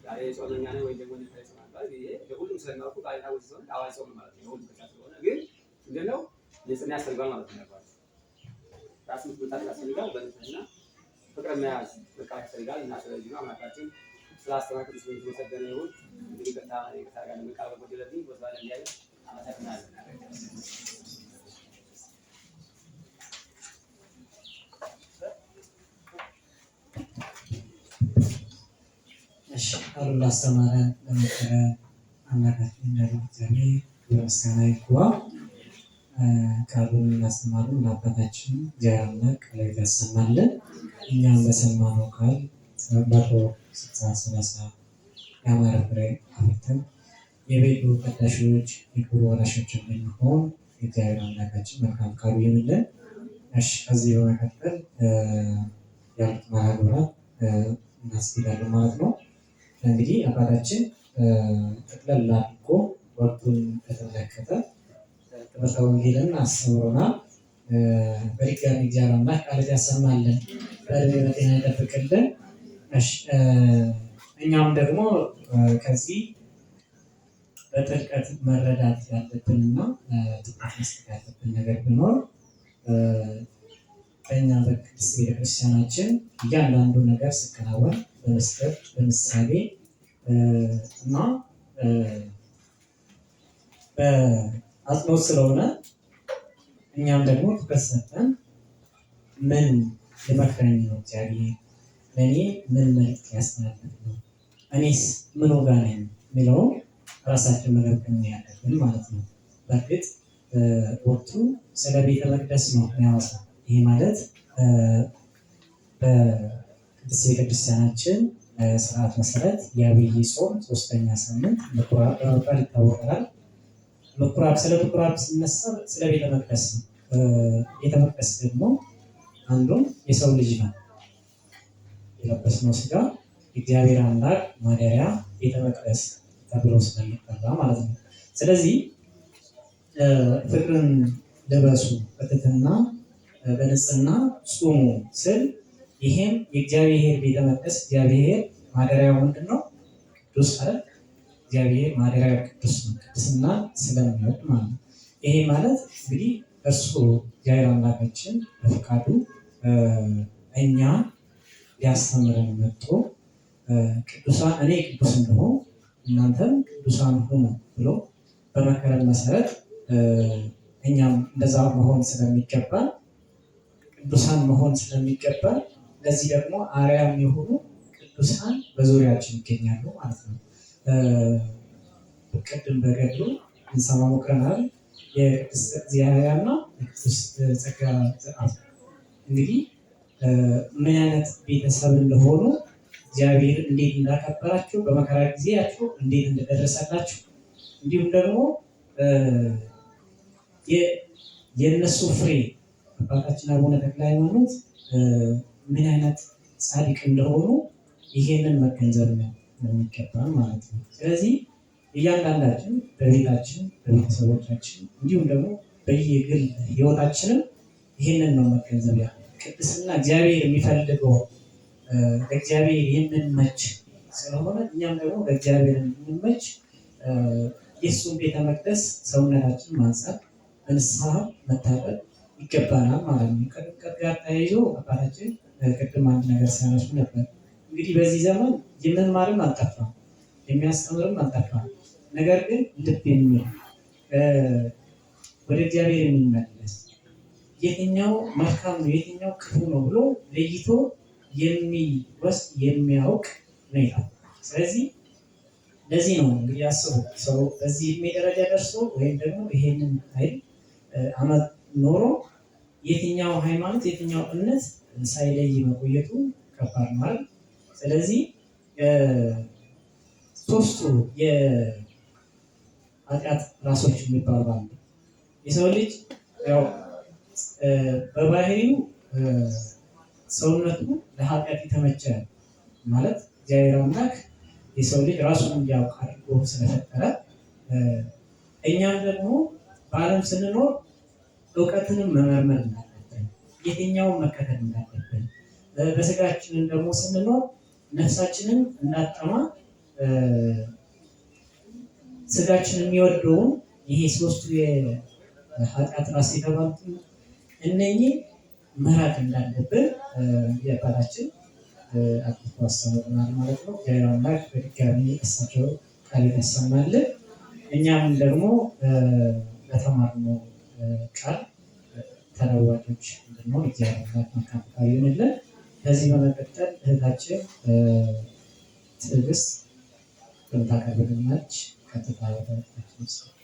ዛሬ ጾመኛ ነው ወይ ደግሞ ነው ማለት ይሄ ለሁሉም ስለማውቁ ባይታው ሲሆን አዋጅ ጾም ማለት ነው ሁሉ ከታ ስለሆነ ግን እንደው ንጽህና ያስፈልጋል ማለት ነው ያባችሁ ራስን ብታጣ ያስፈልጋል በንጽህና ፍቅር መያዝ በቃ ያስፈልጋል እና ስለዚህ ነው አማካችን ስላስተማከሉ ስለተመሰገነ ይሁን እንግዲህ ከታ ጋር ለመቃወም ወደለብኝ ወስባለ እንዲያይ አመሰግናለሁ አሉላ አስተማረ ለመከረ አምላካችን እንዳለው እግዚአብሔር በምስጋና ይግባ። ቃሉን ያስተማሩ ለአባታችን እግዚአብሔር አምላክ ቃል ያሰማልን። እኛም በሰማነው ቃል 160 ያማረ ፍሬ አፍርተን የቤቱ ቀዳሾች የክብሩ ወራሾች እንድንሆን እግዚአብሔር አምላካችን መልካም ቃሉ ይሁንልን። ከዚህ በመቀጠል ያሉት መርሃ ግብራት እናስኬዳለን ማለት ነው። እንግዲህ አባታችን ጠቅለል አድርጎ ወቅቱን በተመለከተ ትምህርተ ወንጌልን አስተምሮናል። በድጋሚ እግዚአብሔር አምላክ ቃል ያሰማልን፣ በዕድሜ በጤና ይጠብቅልን። እኛም ደግሞ ከዚህ በጥልቀት መረዳት ያለብንና ትኩረት መስጠት ያለብን ነገር ቢኖር በእኛ በቅድስት ቤተክርስቲያናችን እያንዳንዱ ነገር ሲከናወን በምስጢር በምሳሌ እና በአጽንኦት ስለሆነ እኛም ደግሞ ትኩረት ሰጥተን ምን ሊመክረኝ ነው እግዚአብሔር ለእኔ ምን መልዕክት ያስተላልፍ ነው እኔስ ምን ወጋ ነኝ የሚለውን ራሳችን መገምገም ያለብን ማለት ነው። በእርግጥ ወቅቱ ስለ ቤተ መቅደስ ነው የሚያወሳው። ይህ ማለት በቅድስት ቤተክርስቲያናችን ስርዓት መሰረት የዐቢይ ጾም 3ኛ ሳምንት ምኩራብ በመባል ይታወቃል። ስለ ምኩራብ ሲነሳ ስለ ቤተ መቅደስ ነው። ቤተ መቅደስ ደግሞ አንዱም የሰው ልጅ ነው። የለበስነው ስጋ የእግዚአብሔር አምላክ ማደሪያ ቤተ መቅደስ ተብሎ ስለሚጠራ ማለት ነው። ስለዚህ ፍቅርን ልበሱ በትህትና በንጽህና ጹሙ ስል ይሄም የእግዚአብሔር ቤተ መቅደስ እግዚአብሔር ማደሪያው ምንድን ነው? ቅዱስ አይደል? እግዚአብሔር ማደሪያው ቅዱስ ነው። ቅድስና ስለሚወድ ማለት ነው። ይሄ ማለት እንግዲህ እርሱ እግዚአብሔር አምላካችን በፈቃዱ እኛ ሊያስተምረን መጥቶ ቅዱሳን እኔ ቅዱስ እንደሆን እናንተም ቅዱሳን ሁኑ ብሎ በመከረን መሰረት እኛም እንደዛ መሆን ስለሚገባ ቅዱሳን መሆን ስለሚገባ ለዚህ ደግሞ አርያም የሆኑ ቅዱሳን በዙሪያችን ይገኛሉ ማለት ነው። ቅድም በገድሉ እንሰማ ሞክረናል። የቅድስት እግዚአብሔርና የቅድስት ጸጋ ዘአብ እንግዲህ ምን አይነት ቤተሰብ እንደሆኑ እግዚአብሔር እንዴት እንዳከበራቸው በመከራ ጊዜያቸው እንዴት እንደደረሰላቸው እንዲሁም ደግሞ የእነሱ ፍሬ አባታችን አቡነ ተክለ ሃይማኖት ምን አይነት ጻድቅ እንደሆኑ ይሄንን መገንዘብ ነው የሚገባን ማለት ነው። ስለዚህ እያንዳንዳችን በቤታችን በቤተሰቦቻችን እንዲሁም ደግሞ በየግል ህይወታችንም ይሄንን ነው መገንዘብ ያለ ቅድስና እግዚአብሔር የሚፈልገው ለእግዚአብሔር የምንመች ስለሆነ እኛም ደግሞ ለእግዚአብሔር የምንመች የእሱን ቤተ መቅደስ ሰውነታችን ማንጻት በንስሐ መታጠብ ይገባናል ማለት ነው። ከጥምቀት ጋር ተያይዞ አባታችን ቅድም አንድ ነገር ሲያነሱ ነበር። እንግዲህ በዚህ ዘመን የመማርም አልጠፋም፣ የሚያስተምርም አልጠፋም። ነገር ግን ልብ የሚል ወደ እግዚአብሔር የሚመለስ የትኛው መልካም ነው የትኛው ክፉ ነው ብሎ ለይቶ የሚወስድ የሚያውቅ ነው። ስለዚህ ለዚህ ነው እንግዲህ አስቡ ሰው በዚህ እድሜ ደረጃ ደርሶ ወይም ደግሞ ይሄንን ኃይል አመት ኖሮ የትኛው ሃይማኖት የትኛው እምነት ሳይለይ መቆየቱ ከባድ ነው። ስለዚህ ሶስቱ የኃጢአት ራሶች የሚባሉ አሉ። የሰው ልጅ ያው በባህሪው ሰውነቱ ለኃጢአት የተመቸ ማለት እግዚአብሔር አምላክ የሰው ልጅ ራሱን እንዲያውቅ አድርጎ ስለፈጠረ እኛም ደግሞ በዓለም ስንኖር እውቀትንም መመርመር እንዳለብን የትኛውን መከተል እንዳለብን በስጋችንን ደግሞ ስንኖር ነፍሳችንን እንዳጠማ ስጋችን የሚወደውን ይሄ ሶስቱ የኃጢአት ራስ የተባሉት እነኚህ መራቅ እንዳለብን የአባታችን አጥቶ አስተምሮናል ማለት ነው። እግዚአብሔር አምላክ በድጋሚ እሳቸው ቃል ያሰማልን። እኛም ደግሞ በተማርነው ቃል ተለዋጮች እንድንሆን እግዚአብሔር አምላክ መልካም ፈቃዱ ይሁንልን። ከዚህ በመቀጠል እህታችን ትዕግስት በምታቀርብልናች ቀጥታ ወደ እህታችን ይሰጣል።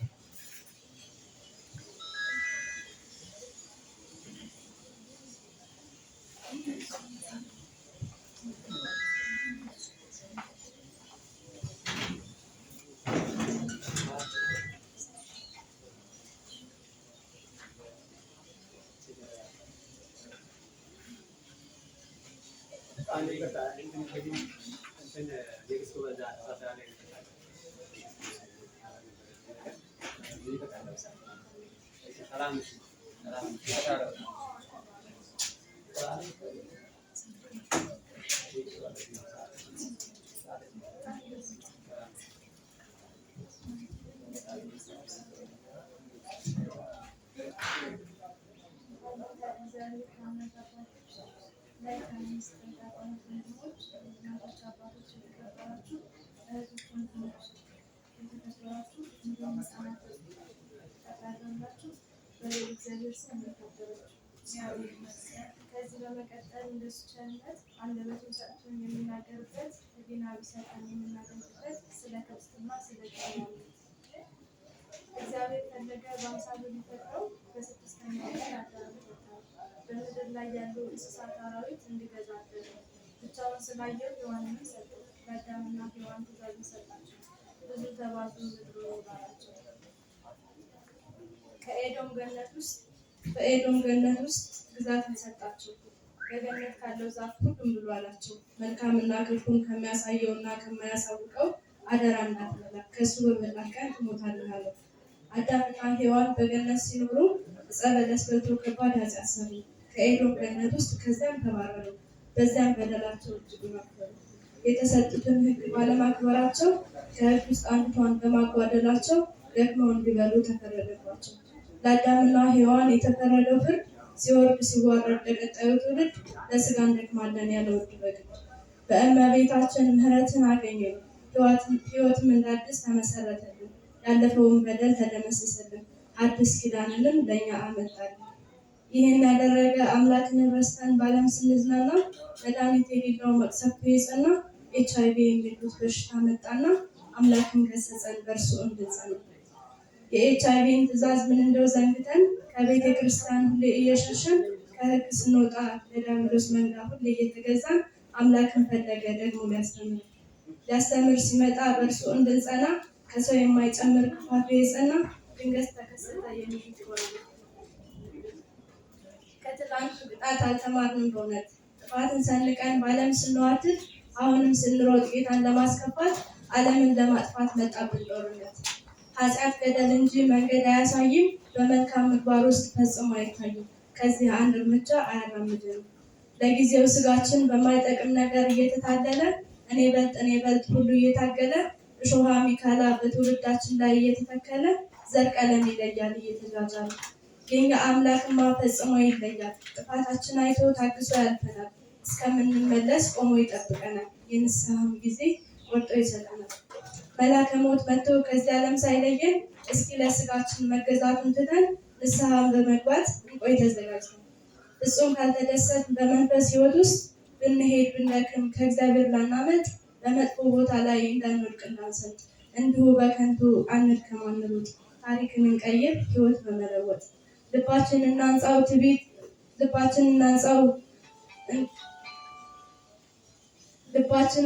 እግዚአብሔር ከእምነት አባቶች ላይ ከሚኒስትር ዲያቆናት ወንድሞች፣ እናቶች፣ አባቶች፣ የተከበራችሁ እህቶች፣ ወንድሞች፣ የተከበራችሁ እንዲሁም ሕፃናት ተጠራላችሁ በሌላ እግዚአብሔር ስም የተከበራችሁ እግዚአብሔር ይመስገን። ከዚህ በመቀጠል እንደሱ ቸርነት አንደበቱን ሰጥቶን የምናገርበት ሕሊና ቢሰጠን የምናደርግበት ስለ ክርስትና ስለ ጨዋነት እግዚአብሔር ፈለገ በአምሳሉ ሊፈጥረው በስድስተኛው ቀን አዳምን ፈጠረው። በምድር ላይ ያሉ እንስሳት አራዊት እንዲገዛ አደረገው። ብቻውን ስላየው ሔዋንን ሰጠው። ለአዳምና ሔዋን ትእዛዝ ሰጣቸው፣ ብዙ ተባዙ ምድር ይሙላላቸው። በኤዶም ገነት ውስጥ ግዛትን ሰጣቸው። በገነት ካለው ዛፍ ሁሉም ብሉ አላቸው። መልካምና ክፉን ከሚያሳየውና ከማያሳውቀው አደራ እንዳትበላ፣ ከእሱ በበላህ ቀን ትሞታለህ አለው። አዳምና ሔዋን በገነት ሲኖሩ ዕፀ በለስ በልተው ከባድ ኃጢአት ሰሩ። ከኤዶም ገነት ውስጥ ከዚያም ተባረሩ። በዚያም በደላቸው እጅግ መከሩ። የተሰጡትን ሕግ ባለማክበራቸው ከሕግ ውስጥ አንዲቷን በማጓደላቸው ደክመው እንዲበሉ ተፈረደባቸው። ለአዳምና ሔዋን የተፈረደው ፍርድ ሲወርድ ሲዋረድ ለቀጣዩ ትውልድ ለሥጋ እንደክማለን ያለ ውድ በግድ በእመቤታችን ምሕረትን አገኘን። ሕይወትም እንደ አዲስ ተመሰረተልን። ያለፈውን በደል ተደመሰሰልን። አዲስ ኪዳንንም ለእኛ አመጣልን። ይህን ያደረገ አምላክን ረስተን ባለም ስንዝናና መድኃኒት የሌለው መቅሰፍቱ የጸና HIV የሚሉት በሽታ መጣና አምላክን ገሰጸን በእርሱ እንድንጸና። የኤችአይቪን ትእዛዝ ምን እንደው ዘንግተን ከቤተ ክርስቲያን ሁሌ እየሸሸን ከሕግ ስንወጣ ለዲያብሎስ መንጋ ሁሌ እየተገዛን አምላክን ፈለገ ደግሞ ሊያስተምር ሲመጣ በእርሱ እንድንጸና ከሰው የማይጨምር ክፋቱ የጸና ድንገት ተከሰተ የሚሉት ይሆናል። ከትላንቱ ቅጣት አልተማርንም በእውነት ጥፋትን ሰንቀን በዓለም ስንዋትት አሁንም ስንሮጥ ጌታን ለማስከፋት ዓለምን ለማጥፋት መጣብን ጦርነት። ኃጢአት ገደል እንጂ መንገድ አያሳይም፣ በመልካም ምግባር ውስጥ ፈጽሞ አይታይም። ከዚህ አንድ እርምጃ አያራምድንም። ለጊዜው ስጋችን በማይጠቅም ነገር እየተታለለ እኔ በልጥ ሁሉ እየታገለ እሾሃ ሚካላ በትውልዳችን ላይ እየተተከለ ዘር ቀለም ይለያል እየተጃጃለ። የኛ አምላክማ ፈጽሞ ይለያል። ጥፋታችን አይቶ ታግሶ ያልፈናል። እስከምንመለስ ቆሞ ይጠብቀናል። የንስሐም ጊዜ ቆርጦ ይሰጠናል። መላከ ሞት መጥቶ ከዚህ ዓለም ሳይለየን እስኪ ለስጋችን መገዛቱን ትተን ንስሐን በመግባት እንቆይ ተዘጋጅተን። ፍጹም ካልተደሰት በመንፈስ ሕይወት ውስጥ ብንሄድ ብንደክም ከእግዚአብሔር ላናመልጥ በመጥፎ ቦታ ላይ እንዳንወድቅ እንዳንሰጥ እንዲሁ በከንቱ አንድከም አንሩጥ። ታሪክን እንቀይር ሕይወት በመለወጥ ልባችንን እናንጻው ትዕቢት ልባችንን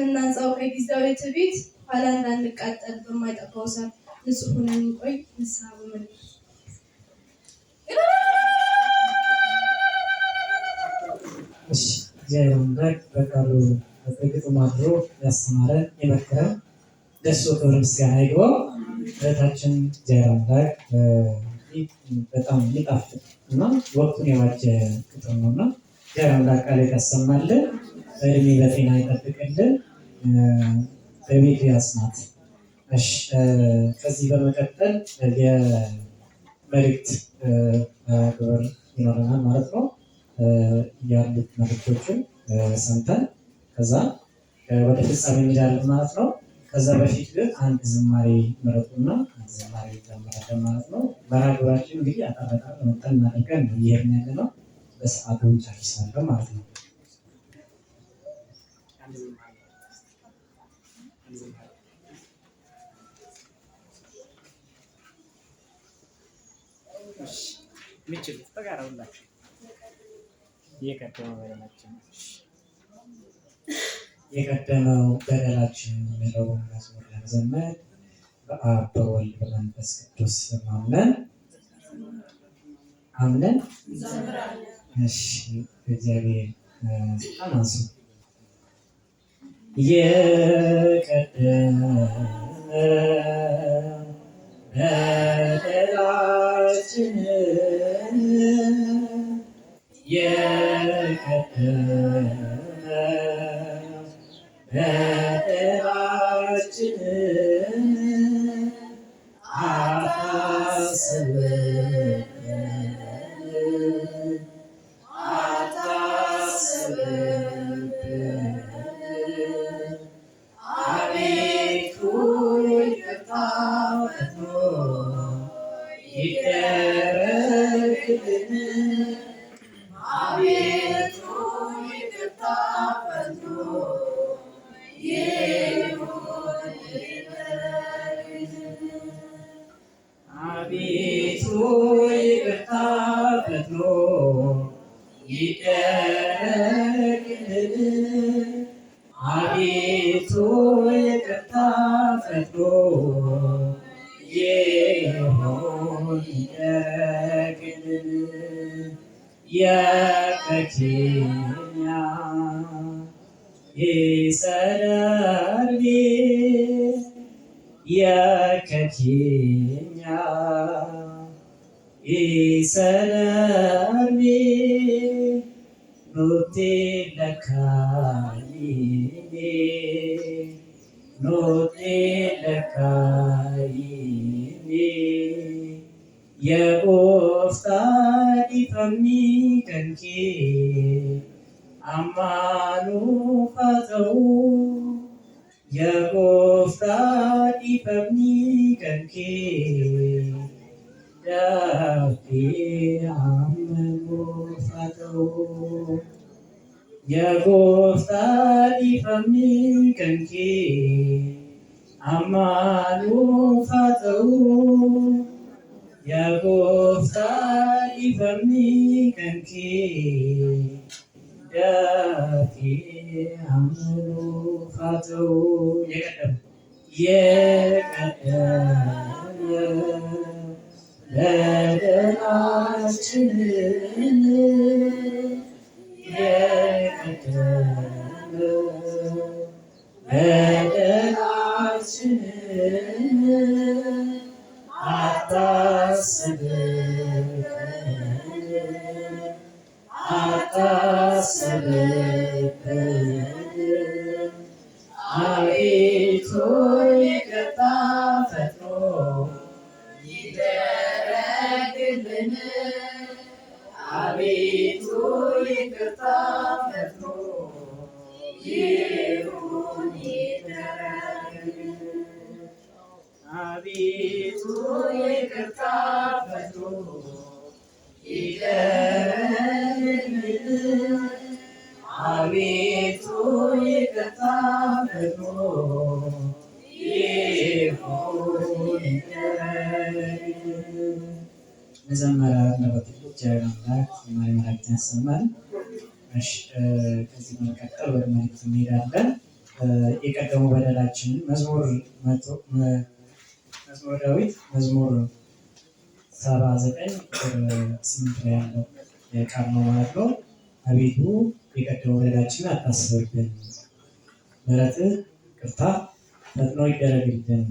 እናንጻው ከጊዜያዊ ትዕቢት ኋላ እንዳንቃጠል በማይጠፋው እሳት ንጹሕ ሆነን እንቆይ ንስሐ በመግባት። እግዚአብሔር አምላክ በቃሉ በግጥም አድሮ ያስተማረን የመከረን ለእሱ ክብር ምስጋና ይግባው። እህታችን እግዚአብሔር አምላክ በጣም የሚጣፍጥ እና ወቅቱን የዋጀ ግጥም ነው እና እግዚአብሔር አምላክ ቃል ያሰማልን፣ በእድሜ በጤና ይጠብቅልን፣ በቤቱ ያጽናት። ከዚህ በመቀጠል የመልእክት ግብር ይኖረናል ማለት ነው። ያሉት መልእክቶችን ሰምተን ከዛ ወደ ፍጻሜ እንሄዳለን ማለት ነው። ከዛ በፊት ግን አንድ ዝማሬ መረጡና አንድ ዝማሬ ይዘመራል ማለት ነው። መርሃ ግብራችን እንግዲህ አጣበቃ መጠን እናደርገን ነው እየሄድን ያለ ነው። በሰዓቱ ጨርሳለሁ ማለት ነው። የሚችሉት በጋራ ሁላችሁ የቀደመው በደላችን የሚለው መዝሙር ለመዘመር በአብ በወልድ በመንፈስ ቅዱስ አምነን እግዚአብሔር አናንሱ የቀደመ በደላችንን በደላችንን አሳስበን ይደረግልን አቤቱ ይቅርታ ፈጥሮ ይሁን ይደረግልን የከኬኛ ይሰረርቤ የከኬኛ ይሰረርቤ ኑቴ ለካይኔ ኑቴ ለካይኔ የጎፍታ ዲፈሚ ከንኬ አማኑ ፋተው የጎፍታ ዲፈሚ ከንኬ ዳፌ አመኑ ፋተው የጎፍታ ዲፈሚ ከንኬ አማኑ ፋተው የጎፍታ ዲፈሚ ከንኬ ዳፌ አመኑ ፋተው የቀደመ በደላችንን የቀደመ በደላችንን አታስብብን አቤቱ ይቅርታ ፈጥኖ ይደረግልን አቤቱ ይቅርታ ፈጥኖ ይሁን ይደረግልን አቤቱ ይቅርታ ፈጥኖ ይደረግልን አቤቱ ይቅርታ ፈጥኖ ይሁን ይደረግልን። መዘመሪያ ለበትሉ እግዚአብሔር አምላክ ዝማሬ መላእክትን ያሰማል። ከዚህ በመቀጠል ወደ መልእክት እንሄዳለን። የቀደሙ በደላችንን መዝሙር ዳዊት መዝሙር 79 ቁጥር 8 ላይ ያለው ቃል ነው ማለት ነው። አቤቱ የቀደሙ በደላችንን አታስብብን፣ ምሕረትህ ይቅርታ ፈጥኖ ይደረግልን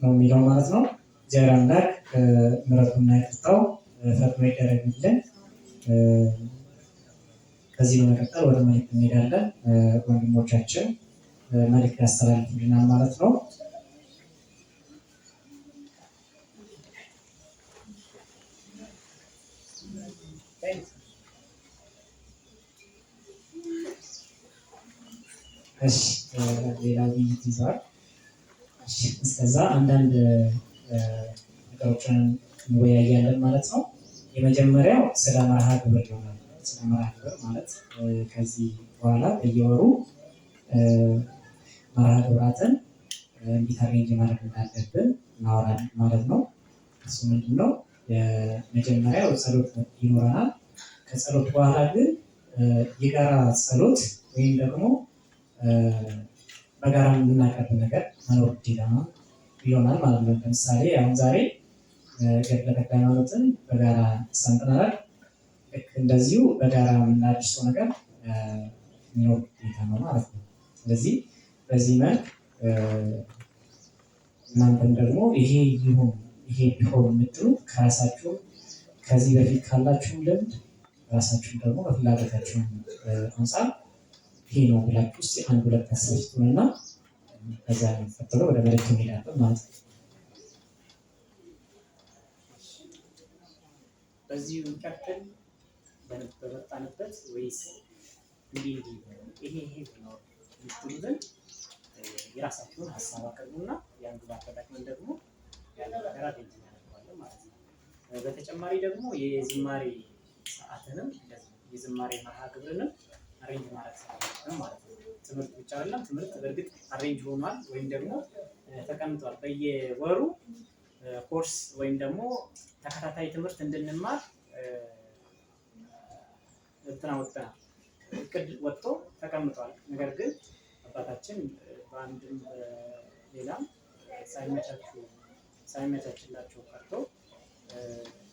ነው የሚለው ማለት ነው። እግዚአብሔር አምላክ ምሕረቱና ይቅርታው ፈጥኖ ይደረግልን። ከዚህ በመቀጠል ወደ መልእክት እንሄዳለን። ወንድሞቻችን መልእክት ያስተላልፉልናል ማለት ነው። ሌላ ውይይት ይዘዋል። እስከዛ አንዳንድ ነገሮችን እንወያያለን ማለት ነው። የመጀመሪያው ስለ መርሃ ግብር ይሆናል። ስለ መርሃ ግብር ማለት ከዚህ በኋላ በየወሩ መርሃ ግብራትን እንዴት አሬንጅ ማድረግ እንዳለብን እናወራለን ማለት ነው። እሱ ምንድን ነው? የመጀመሪያው ጸሎት ይኖረናል። ከጸሎት በኋላ ግን የጋራ ጸሎት ወይም ደግሞ በጋራ የምናቀርብ ነገር መኖር ግዴታ ይሆናል ማለት ነው። ለምሳሌ አሁን ዛሬ ገድለ ተክለ ሃይማኖትን በጋራ ሰምተናል። ልክ እንደዚሁ በጋራ የምናደርሰው ነገር መኖር ግዴታ ነው ማለት ነው። ስለዚህ በዚህ መልክ እናንተም ደግሞ ይሄ ይሁን ይሄ ቢሆን የምትሉት ከራሳችሁ ከዚህ በፊት ካላችሁ ልምድ ራሳችሁን ደግሞ በፍላጎታችሁ አንጻር ይሄ ነው ብላችሁ ውስጥ አንድ ሁለት አስበሽቱንና ከዛ የሚፈጠረው ወደ መልእክቱ እንሄዳለን ማለት ነው። በዚሁ እንቀጥል በመጣንበት ወይስ እንዲህ ይሄ ነው የምትሉትን የራሳችሁን ሀሳብ አቅርቡና ያን ግባት ተጠቅመን ደግሞ ያን ነገር አድርገን እናደርጋለን ማለት ነው። በተጨማሪ ደግሞ የዝማሬ ሰዓትንም የዝማሬ መርሃ ግብርንም አሬንጅ ማድረግ ስላለብን ማለት ነው። ትምህርት ብቻ አይደለም። ትምህርት በእርግጥ አሬንጅ ሆኗል ወይም ደግሞ ተቀምጧል። በየወሩ ኮርስ ወይም ደግሞ ተከታታይ ትምህርት እንድንማር እንትና ወጥተናል፣ እቅድ ወጥቶ ተቀምጧል። ነገር ግን አባታችን በአንድም ሌላም ሳይመቻችላቸው ቀርቶ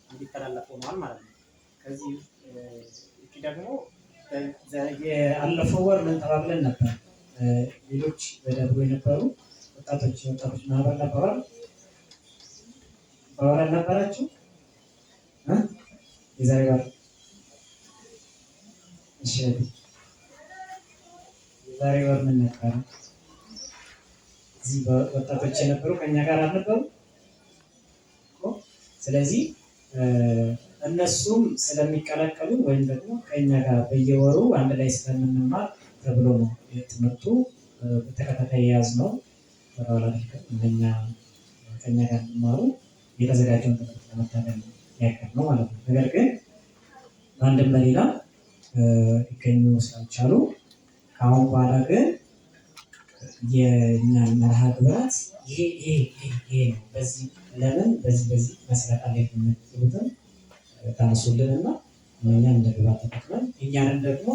እንዲተላለፍ ሆኗል ማለት ነው። ከዚህ ውጭ ደግሞ የአለፈው ወር ምን ተባብለን ነበር? ሌሎች በደብሮ የነበሩ ወጣቶች ማህበር ነበራል ባወራ ነበራችሁ የዛሬ ወር እሺ፣ የዛሬ ወር ምን ነበር? እዚህ ወጣቶች የነበሩ ከኛ ጋር አልነበሩ። ስለዚህ እነሱም ስለሚቀላቀሉ ወይም ደግሞ ከኛ ጋር በየወሩ አንድ ላይ ስለምንማር ተብሎ ነው ትምህርቱ በተከታታይ የያዝነው። ወራላ ከኛ ጋር እንማሩ የተዘጋጀውን ትምህርት ለመታደል ያቀር ነው ማለት ነው። ነገር ግን በአንድም በሌላ ሊገኙ ስላልቻሉ ከአሁን በኋላ ግን የእኛ መርሃ ግብራት ይሄ ነው። በዚህ ለምን በዚህ መስራት አለ የምትሉትን ታነሱልን እና እኛ እንደ ግብዓት ተጠቅመን እኛንም ደግሞ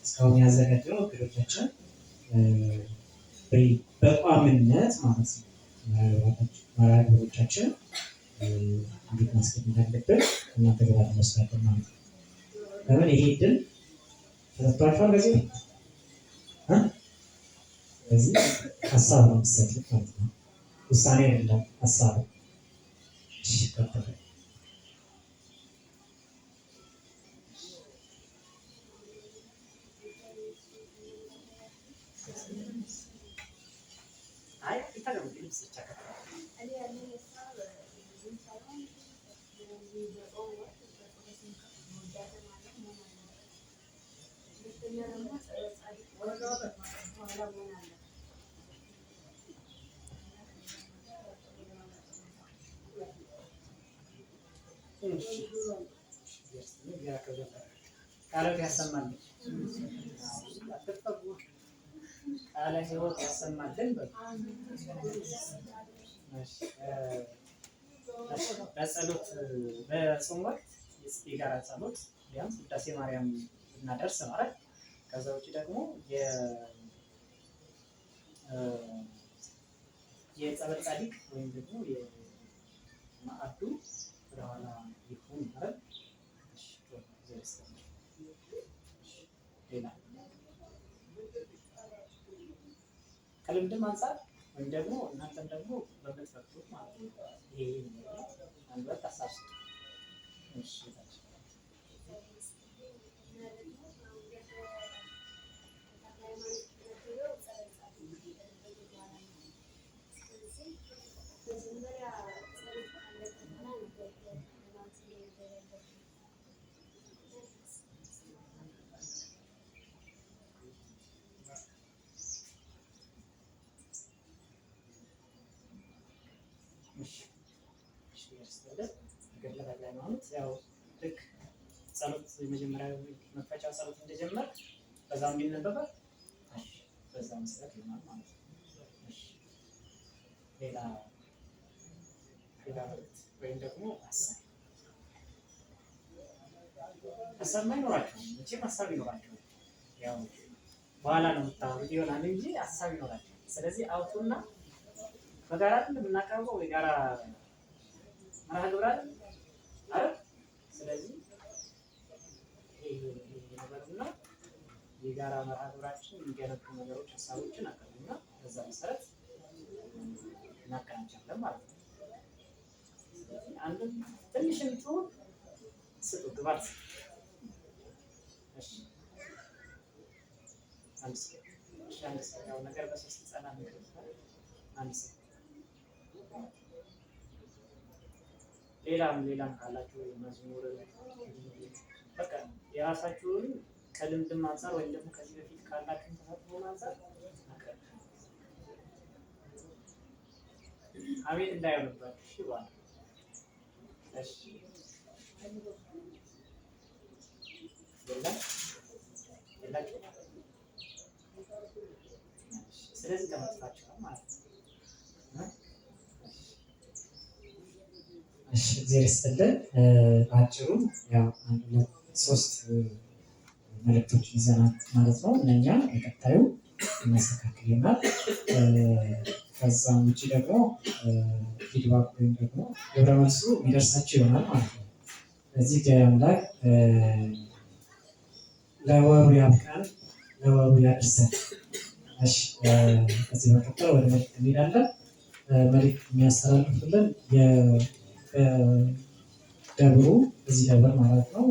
እስካሁን ያዘጋጀነው እቅዶቻችን በቋሚነት ማለት ነው መርሃ ግብሮቻችን እንዴት ማስኬድ እንዳለብን እናንተ ግብዓት እንወስዳለን ማለት ነው። ለምን ይሄ ድል ተሰጥቷችኋል በዚህ ስለዚህ ሀሳብ ነው የምትሰጡት ማለት ነው። ውሳኔ አይደለም፣ ሀሳብ ነው። ቃለ ያሰማል፣ ቃለ ሕይወት ያሰማልን። በጸሎት በጾም ወቅት የጋራ ጸሎት ቢያንስ ውዳሴ ማርያም እናደርስ ማለት። ከዛ ውጭ ደግሞ የጸበል ጻድቅ ወይም ደግሞ የማዕዱ ወደኋላ ይሁን ማለት ሌላ ከልምድም አንጻር ወይም ደግሞ እናንተም ደግሞ በምትፈቅዱት ማለት ነው። ይሄ አንበት አሳስ ያው ልክ ጸሎት የመጀመሪያ መክፈቻ ጸሎት እንደጀመር በዛው እንዲነበባል በዛ መሰረት ይሆናል ማለት ነው። ሌላ ወይም ደግሞ ሀሳብ አይኖራቸውም። መቼም ሀሳብ ይኖራቸዋል። ያው በኋላ ነው የምታወሩት ይሆናል እንጂ ሀሳብ ይኖራቸዋል። ስለዚህ አውጡና በጋራ የምናቀርበው የጋራ መርሃ ግብር አይደል? ስለዚህ ይሄ የጋራ መርሃ ግብራችን የሚገነቡ ነገሮች ሀሳቦችን አቀርብና በዛ መሰረት እናቀናጃለን ማለት ነው። ስለዚህ አንድም ትንሽም ትሁን ስጡ ግባት። እሺ አንድ ሰው ነገር በሶስት ጸና ነገር አንድ ሰው ሌላም ካላችሁ መዝሙር በቃ የራሳችሁን ከልምድም አንፃር ወይም ደግሞ ከዚህ በፊት ካላችሁ ተፈጥሮ አንፃር አቤት እንዳይሆንባችሁ። እሺ ባል እሺ ስለዚህ ተመጥታችኋል ማለት ነው። እሺ እግዚአብሔር ይስጥልን። በአጭሩ ያው 1 2 3 መልእክቶችን ይዘናል ማለት ነው። እነኛ በቀጣዩ እናስተካክል ይሆናል። ከዛም ውጭ ደግሞ ፊድባክ ወይም ደግሞ ግብረ መልሱ የሚደርሳቸው ይሆናል ማለት ነው። ስለዚህ እግዚአብሔር አምላክ ለወሩ ያብቃን፣ ለወሩ ያድርሰን። እሺ ከዚህ በቀጥታ ወደ መልዕክት እንሄዳለን። መልዕክት የሚያስተላልፍልን የደብሩ እዚህ ደብር ማለት ነው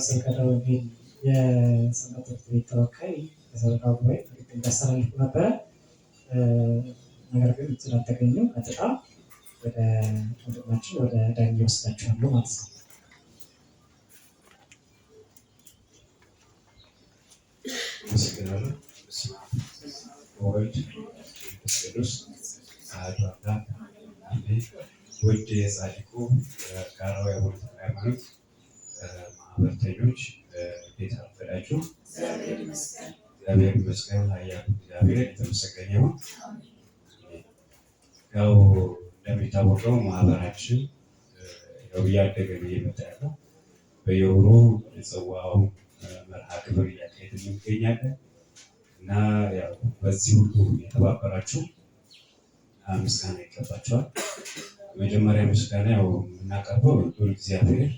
ስብከተ ወንጌል የሰንበት ትምህርት ቤት ተወካይ የሰበካ ጉባኤ መልዕክት እንዲያስተላልፉ ነበረ። ነገር ግን ስላልተገኙ ቀጥታ ወደ ወንድማችን ወደ ዳኝ ወስዳችኋሉ ማለት ነው። አመሰግናለሁ። በስመ አብ ወወልድ ወመንፈስ ቅዱስ አሐዱ አምላክ አሜን። ውድ የጻድቁ ጋራው የአቡነ ተክለ ሃይማኖት ማህበርተኞች እንዴት አረፈዳችሁ? እግዚአብሔር ይመስገን። ኃያሉ እግዚአብሔር የተመሰገነ ይሁን። ያው እንደሚታወቀው ማህበራችን እያደገ እየመጣ ያለው በየወሩ የጽዋው መርሃ ግብር እያካሄድን እንገኛለን እና ያው በዚህ ሁሉ የተባበራችሁ ምስጋና ይገባቸዋል። መጀመሪያ ምስጋና ያው የምናቀርበው ልዑል እግዚአብሔር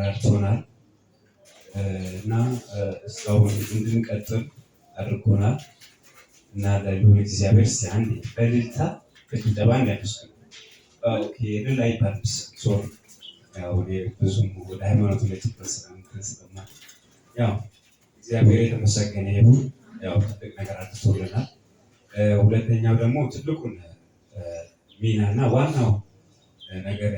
ረድቶናል እና እስካሁን እንድንቀጥል አድርጎናል እና ለልዑል እግዚአብሔር እስኪ አንዴ በእልልታ በጭብጨባ እንዲያመስግኑ። እልል አይባልም ሶሪ ያው ብዙም ወደ ሃይማኖቱ ላይ ትኩረት ስለማል ያው እግዚአብሔር የተመሰገነ ይሁን። ያው ትልቅ ነገር አድርጎልናል። ሁለተኛው ደግሞ ትልቁን ሚና እና ዋናው ነገር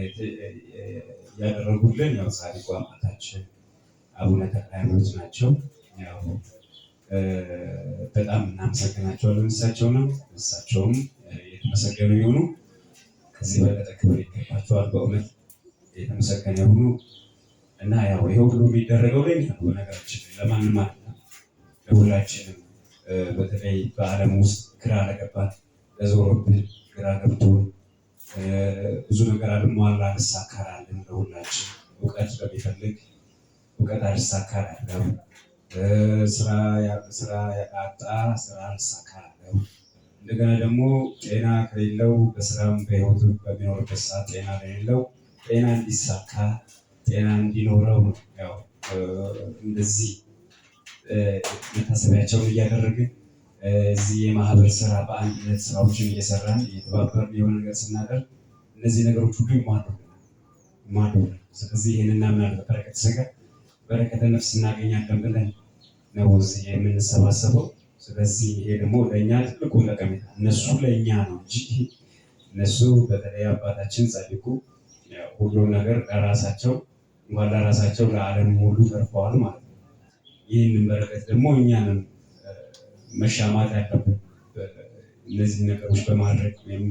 ያደረጉልን ያው ጻድቁ አባታችን አቡነ ተክለ ሃይማኖት ናቸው። ያው በጣም እናመሰግናቸዋለን። እሳቸውም የተመሰገኑ ይሁኑ። ከዚህ በለጠ ክብር ይገባቸዋል። በእውነት የተመሰገነ ይሁኑ እና ያው ይሄ ሁሉ የሚደረገው ለኛ ነው። በነገራችን ለማንም አይደለም፣ ለሁላችንም በተለይ በዓለም ውስጥ ግራ ለገባት ለዞሮብን ግራ ገብቶን ብዙ ነገር አልሟላ አልሳካላለን። ለሁላችን እውቀት ለሚፈልግ እውቀት አልሳካላለው፣ ስራ ያጣ ስራ አልሳካላለው። እንደገና ደግሞ ጤና ከሌለው በስራም በህይወቱ በሚኖርበት ሰዓት ጤና ለሌለው ጤና እንዲሳካ ጤና እንዲኖረው ያው እንደዚህ መታሰቢያቸውን እያደረግን እዚህ የማህበር ስራ በአንድነት ስራዎችን እየሰራን እየተባበርን የሆነ ነገር ስናደርግ እነዚህ ነገሮች ሁሉ ይሟሉልናል። ስለዚህ ይህን እናምናለን። በረከተ ስጋ በረከተ ነፍስ እናገኛለን ብለን ነው እዚህ የምንሰባሰበው። ስለዚህ ይሄ ደግሞ ለእኛ ትልቁ ጠቀሜታ እነሱ ለእኛ ነው እንጂ እነሱ በተለይ አባታችን ጻድቁ ሁሉም ነገር ለራሳቸው እንኳን ለራሳቸው ለዓለም ሁሉ ተርፈዋል ማለት ነው። ይህንን በረከት ደግሞ እኛንም መሻማት ያለብን እነዚህ ነገሮች በማድረግ ወይም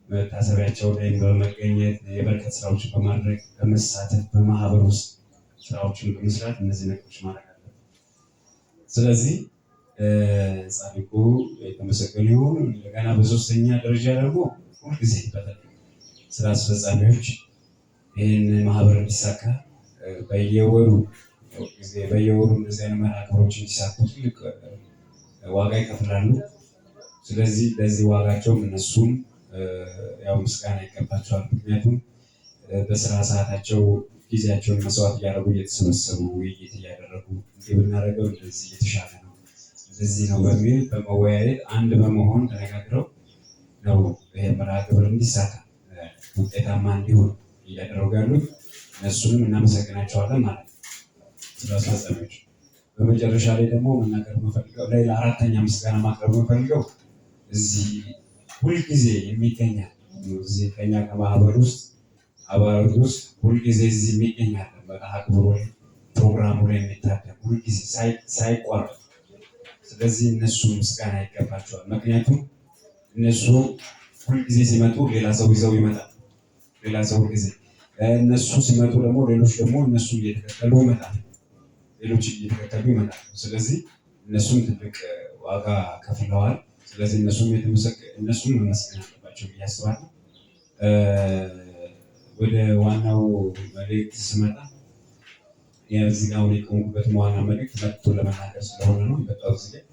መታሰቢያቸው ላይ በመገኘት የበረከት ስራዎችን በማድረግ በመሳተፍ በማህበር ውስጥ ስራዎችን በመስራት እነዚህ ነገሮች ማድረግ አለብን። ስለዚህ ጻድቁ የተመሰገኑ ይሁን። እንደገና በሶስተኛ ደረጃ ደግሞ ሁልጊዜ በተለይ ስራ አስፈጻሚዎች ይህን ማህበር እንዲሳካ በየወሩ እንደዚህ አይነት መርሃ ግብሮች እንዲሳኩ ትልቅ ዋጋ ይከፍላሉ። ስለዚህ ለዚህ ዋጋቸውም እነሱም ያው ምስጋና ይገባቸዋል። ምክንያቱም በስራ ሰዓታቸው ጊዜያቸውን መስዋዕት እያደረጉ እየተሰበሰቡ ውይይት እያደረጉ እንዲህ ብናደርገው እንደዚህ የተሻለ ነው እንደዚህ ነው በሚል በመወያየት አንድ በመሆን ተነጋግረው ነው ይሄ መርሃ ግብር እንዲሳካ ውጤታማ እንዲሆን እያደረጉ ያሉት። እነሱንም እናመሰግናቸዋለን ማለት ነው ስራ አስፈጻሚዎች። በመጨረሻ ላይ ደግሞ መናገር የምፈልገው ሌላ አራተኛ ምስጋና ማቅረብ የምፈልገው እዚህ ሁልጊዜ የሚገኛል እዚህ ከኛ ከማህበር ውስጥ አባላት ውስጥ ሁልጊዜ እዚህ የሚገኛል መርሃ ግብሩ ላይ ፕሮግራሙ ላይ የሚታደም ሁልጊዜ ሳይቋረጥ። ስለዚህ እነሱ ምስጋና ይገባቸዋል። ምክንያቱም እነሱ ሁልጊዜ ሲመጡ ሌላ ሰው ይዘው ይመጣል። ሌላ ሰው ሁልጊዜ እነሱ ሲመጡ ደግሞ ሌሎች ደግሞ እነሱ እየተከተሉ ይመጣል። ሌሎች እየተከተሉ ይመጣል። ስለዚህ እነሱም ትልቅ ዋጋ ከፍለዋል። ስለዚህ እነሱም መመስገን አለባቸው ብዬ አስባለሁ። ወደ ዋናው መልእክት ስመጣ የዚህ አሁን የቆምኩበት ዋና መልእክት መልእክቱን ለመናገር ስለሆነ ነው የመጣሁት። እዚህ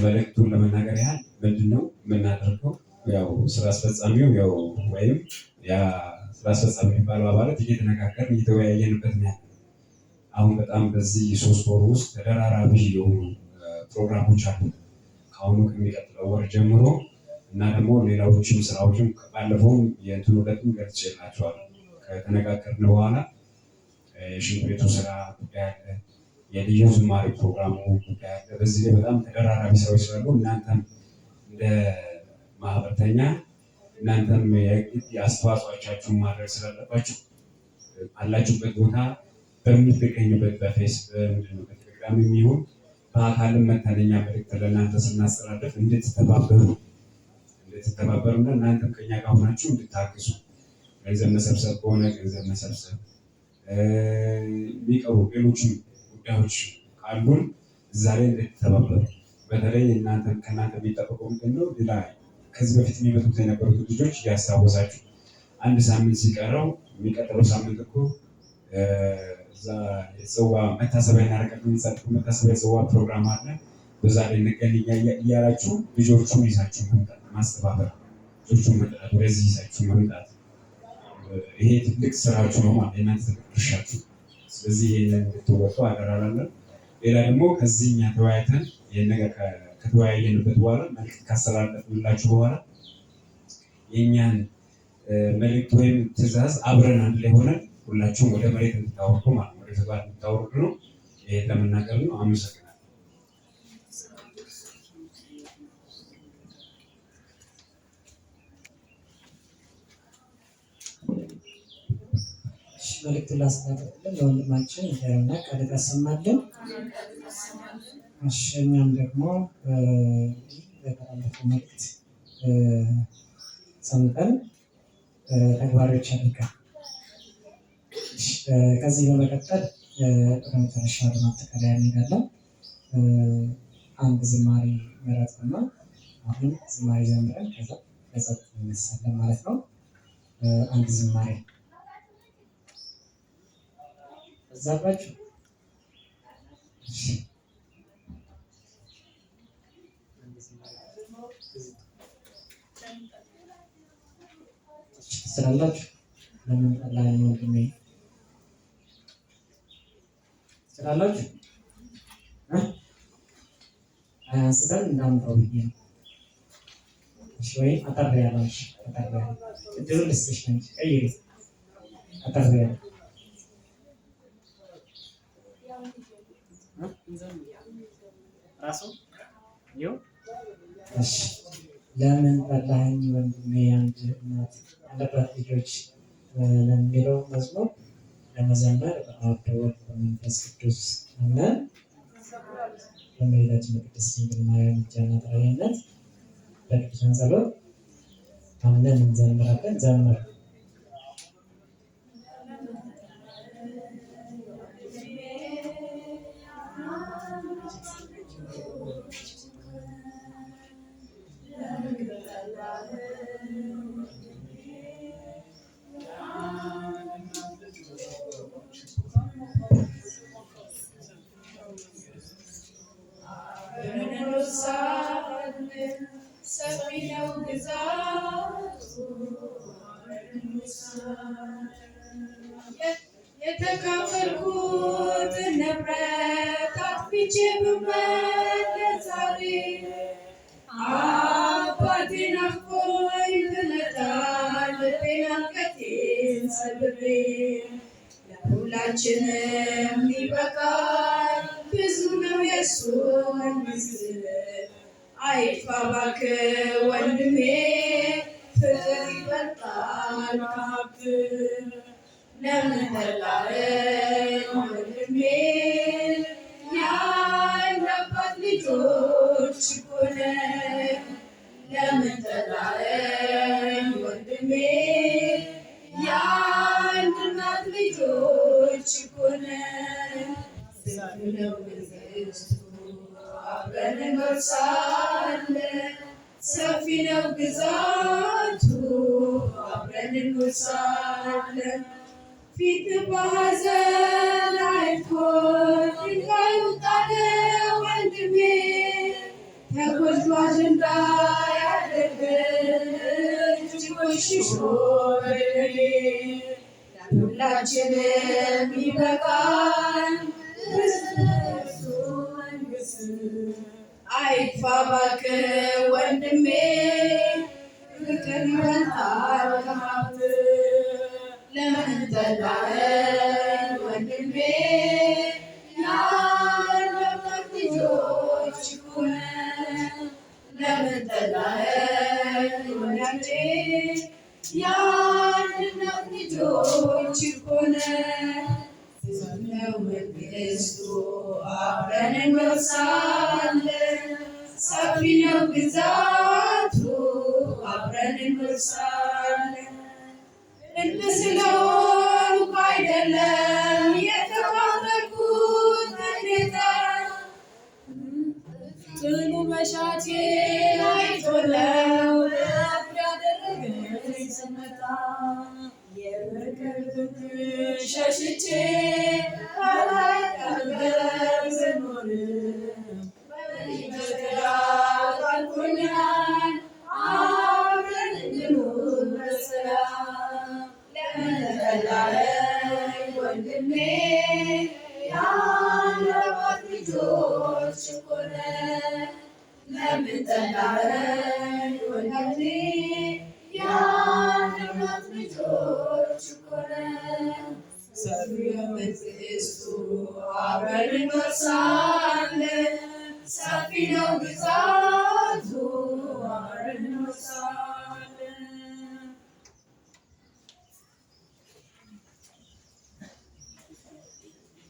መልእክቱን ለመናገር ያህል ምንድነው የምናደርገው? ያው ስራ አስፈጻሚው ያው ወይም ያ ስራ አስፈጻሚ የሚባለው አባላት እየተነጋገርን እየተወያየንበት ነው። አሁን በጣም በዚህ 3 ወር ውስጥ ተደራራቢ የሆኑ ፕሮግራሞች አሉ ከአሁኑ ከሚቀጥለው ወር ጀምሮ እና ደግሞ ሌላዎችም ስራዎችም ባለፈውም የእንትኑ ዕለትም ገልጬላቸዋለሁ። ከተነጋገርን በኋላ የሽንት ቤቱ ስራ ጉዳይ አለ፣ የልዩ ዝማሬ ፕሮግራሙ ጉዳይ አለ። በዚህ ላይ በጣም ተደራራቢ ስራዎች ስላሉ እናንተም እንደ ማህበርተኛ እናንተም የአስተዋጽኦቻችሁን ማድረግ ስላለባችሁ አላችሁበት ቦታ በምትገኙበት በቴሌግራም የሚሆን በአካልም መተለኛ መልዕክት ለእናንተ ስናስተላልፍ እንድትተባበሩና እናንተም ከኛ ጋር ሆናችሁ እንድታግዙ፣ ገንዘብ መሰብሰብ ከሆነ ገንዘብ መሰብሰብ፣ የሚቀሩ ሌሎችም ጉዳዮች ካሉን እዛ ላይ እንድትተባበሩ። በተለይ ከእናንተ የሚጠበቀው ምንድን ነው? ሌላ ከዚህ በፊት የሚመጡት የነበሩት ልጆች እያስታወሳችሁ 1 ሳምንት ሲቀረው የሚቀጥለው ሳምንት እኮ እዛ የጽዋ መታሰቢያ እናደርጋለን፣ የጻድቁ መታሰቢያ የጽዋ ፕሮግራም አለ፣ በዛ ላይ እንገኝ እያላችሁ ልጆቹን ይዛችሁ መምጣት ማስተባበር፣ ልጆቹን መጥራት፣ ወደዚህ ይዛችሁ መምጣት፣ ይሄ ትልቅ ስራችሁ ነው ማለት የእናንተ ትልቅ ድርሻችሁ። ስለዚህ ይሄንን እንድትወጡ አደራ እላለሁ። ሌላ ደግሞ ከዚህ እኛ ተወያይተን ይህን ነገር ከተወያየንበት በኋላ መልዕክት ካስተላለፍንላችሁ በኋላ የእኛን መልዕክት ወይም ትዕዛዝ አብረን አንድ ላይ ሆነን ሁላችሁም ወደ መሬት እንድታወርዱ ማለት ነው፣ ወደ ተግባር እንድታወርዱ ነው። ይሄን ለመናገር ነው። አመሰግናለሁ። መልዕክቱን ላስተላልፍልን ለወንድማችን ይሄውና ቃል ያሰማልን። እሺ እኛም ደግሞ በተላለፈው መልዕክት ሰምተን ተግባሮች አድርገን ከዚህ በመቀጠል በመጨረሻ ለማጠቃለያ እንሄዳለን። አንድ ዝማሬ መረጥና አሁን ዝማሬ ዘምረን ከዛ ለጸጥ እንነሳለን ማለት ነው። አንድ ዝማሬ እዛባችሁ ትችላላችሁ። ለምን ጠላኝ ወንድሜ ትችላላችሁ። አንስተን እንዳምጣው ብዬ ነው። እሺ ወይ አጠር ያለሽ እድሉ ልስጥሽ እንጂ ቀይሪ። አጠር ያለ ራሱ ይኸው። እሺ ለምን ጠላኸኝ ወንድሜ አንድ እናት ያለባት ልጆች ለሚለው መዝሙር ለመዘመር በአብ በወልድ በመንፈስ ቅዱስ አምነን በእመቤታችን በቅድስት ድንግል ማርያም ምልጃና ተራዳኢነት በቅዱሳን ጸሎት አምነን እንዘምራለን። ዘምር ሰፊ ነው ግዛቱ የተካፈልኩት ንብረት አጥፍቼ ብመለስ ዛሬ አባቴ ናፍቆኝ ብመጣ ልቤን አንገቴን ሰብሬ ለሁላችንም ይበቃል ብዙ ነው የእሱ መንግሥት አይጥፋ እባክህ ወንድሜ ፍቅር ይበልጣል ከሀብት ለምን ጠላኸኝ ወንድሜ የአንድ አባት ልጆች እኮ ነን ለምን ጠላኸኝ ወንድሜ የአንድ እናት ልጆች እኮ ነን ሰፊ ነው መንግሥቱ አብረን እንጎርሳለን ሰፊ ነው ግዛቱ አብረን እንጎርሳለን ፊት በሐዘን አይታ ሁላችንም ይበቃል አይጥፋ እባክህ ወንድሜ ፍቅር ይበልጣል ከሀብት ለምን ጠላኸኝ ወንድሜ የአንድነት ልጆች እኮ ነን ለምን ጠላኸኝ ወዳጄ የአንድነት ልጆች እኮ ነን ነው መንግስቱ አብረን እንወርሳለን ሰፊ ነው ግዛቱ አብረን እንወርሳለን እንደ ስለሆንኩ አይደለም የተባረኩት በጌታ ጥሉ መሻቴ አይቶ ነው ያደረገኝ ስመጣ ሸሽቼ አላቀርበር ስኖር በተዳልኩኛል አብረን እንኑር በሰላም ለምን ጠላኸኝ ወንድሜ የአንድነት ልጆች እኮ ነን ለምን ጠላኸኝ ወንድሜ የአንድነት ልጆች እኮ ነን ሰፊው መንግስቱ አብረን እንወርሳለን ሰፊ ነው ግዛቱ አብረን እንወርሳለን።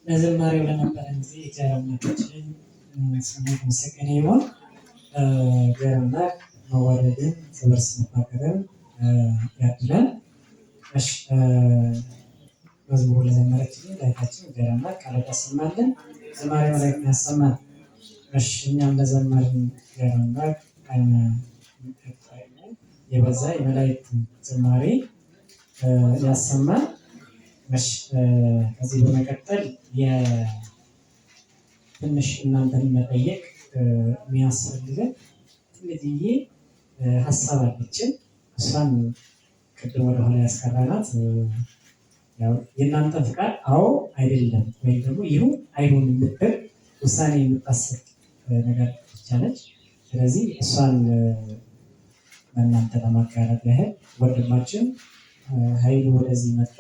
ለዝማሬው ለነበረን ጊዜ እግዚአብሔር አምላካችን ስሙ የተመሰገነ ይሁን። እግዚአብሔር አምላክ መዋደድን እርስ በርስ መፋቀርን ያድለን። እሺ መዝሙር ለዘመረችልን ለእህታችን እግዚአብሔር አምላክ ቃል ያሰማልን፣ ዝማሬ መላእክት ያሰማል። እሺ እኛም ለዘመርን እግዚአብሔር አምላክ የበዛ የመላእክት ዝማሬ ያሰማል። እሺ ከዚህ በመቀጠል ትንሽ እናንተን መጠየቅ የሚያስፈልገን ትንሽዬ ሀሳብ አለችን። እሷን ቅድም ወደኋላ ያስቀራናት የእናንተ ፍቃድ አዎ አይደለም ወይም ደግሞ ይሁን አይሁን የምትል ውሳኔ የምታሰጥ ነገር ብቻ ነች። ስለዚህ እሷን በእናንተ ለማጋራት ያህል ወንድማችን ኃይሉ ወደዚህ መጥቶ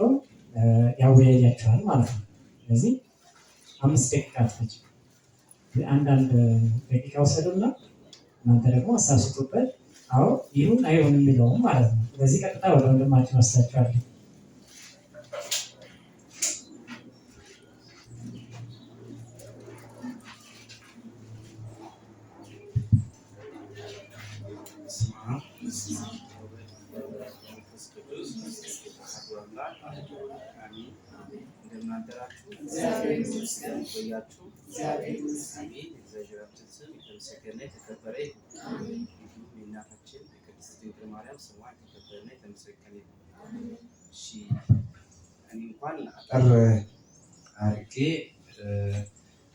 ያወያያችኋል ማለት ነው። ስለዚህ 5 ደቂቃ ትፈጅ አንዳንድ ደቂቃ ወሰዱና እናንተ ደግሞ ሀሳብ ስጡበት። አዎ ይሁን አይሁን የሚለው ማለት ነው። ስለዚህ ቀጥታ ወደ ወንድማችን ወስዳችኋለሁ። እንደምናደራችሁ ቆያችሁ። እግዚአብሔራችን ስም የተመሰገነ የተከበረ ይሁን። የእናታችን የቅድስት ድንግል ማርያም ስሟ የተከበረና የተመሰገነ ይሁን። እሺ እኔ እንኳን አጠር አድርጌ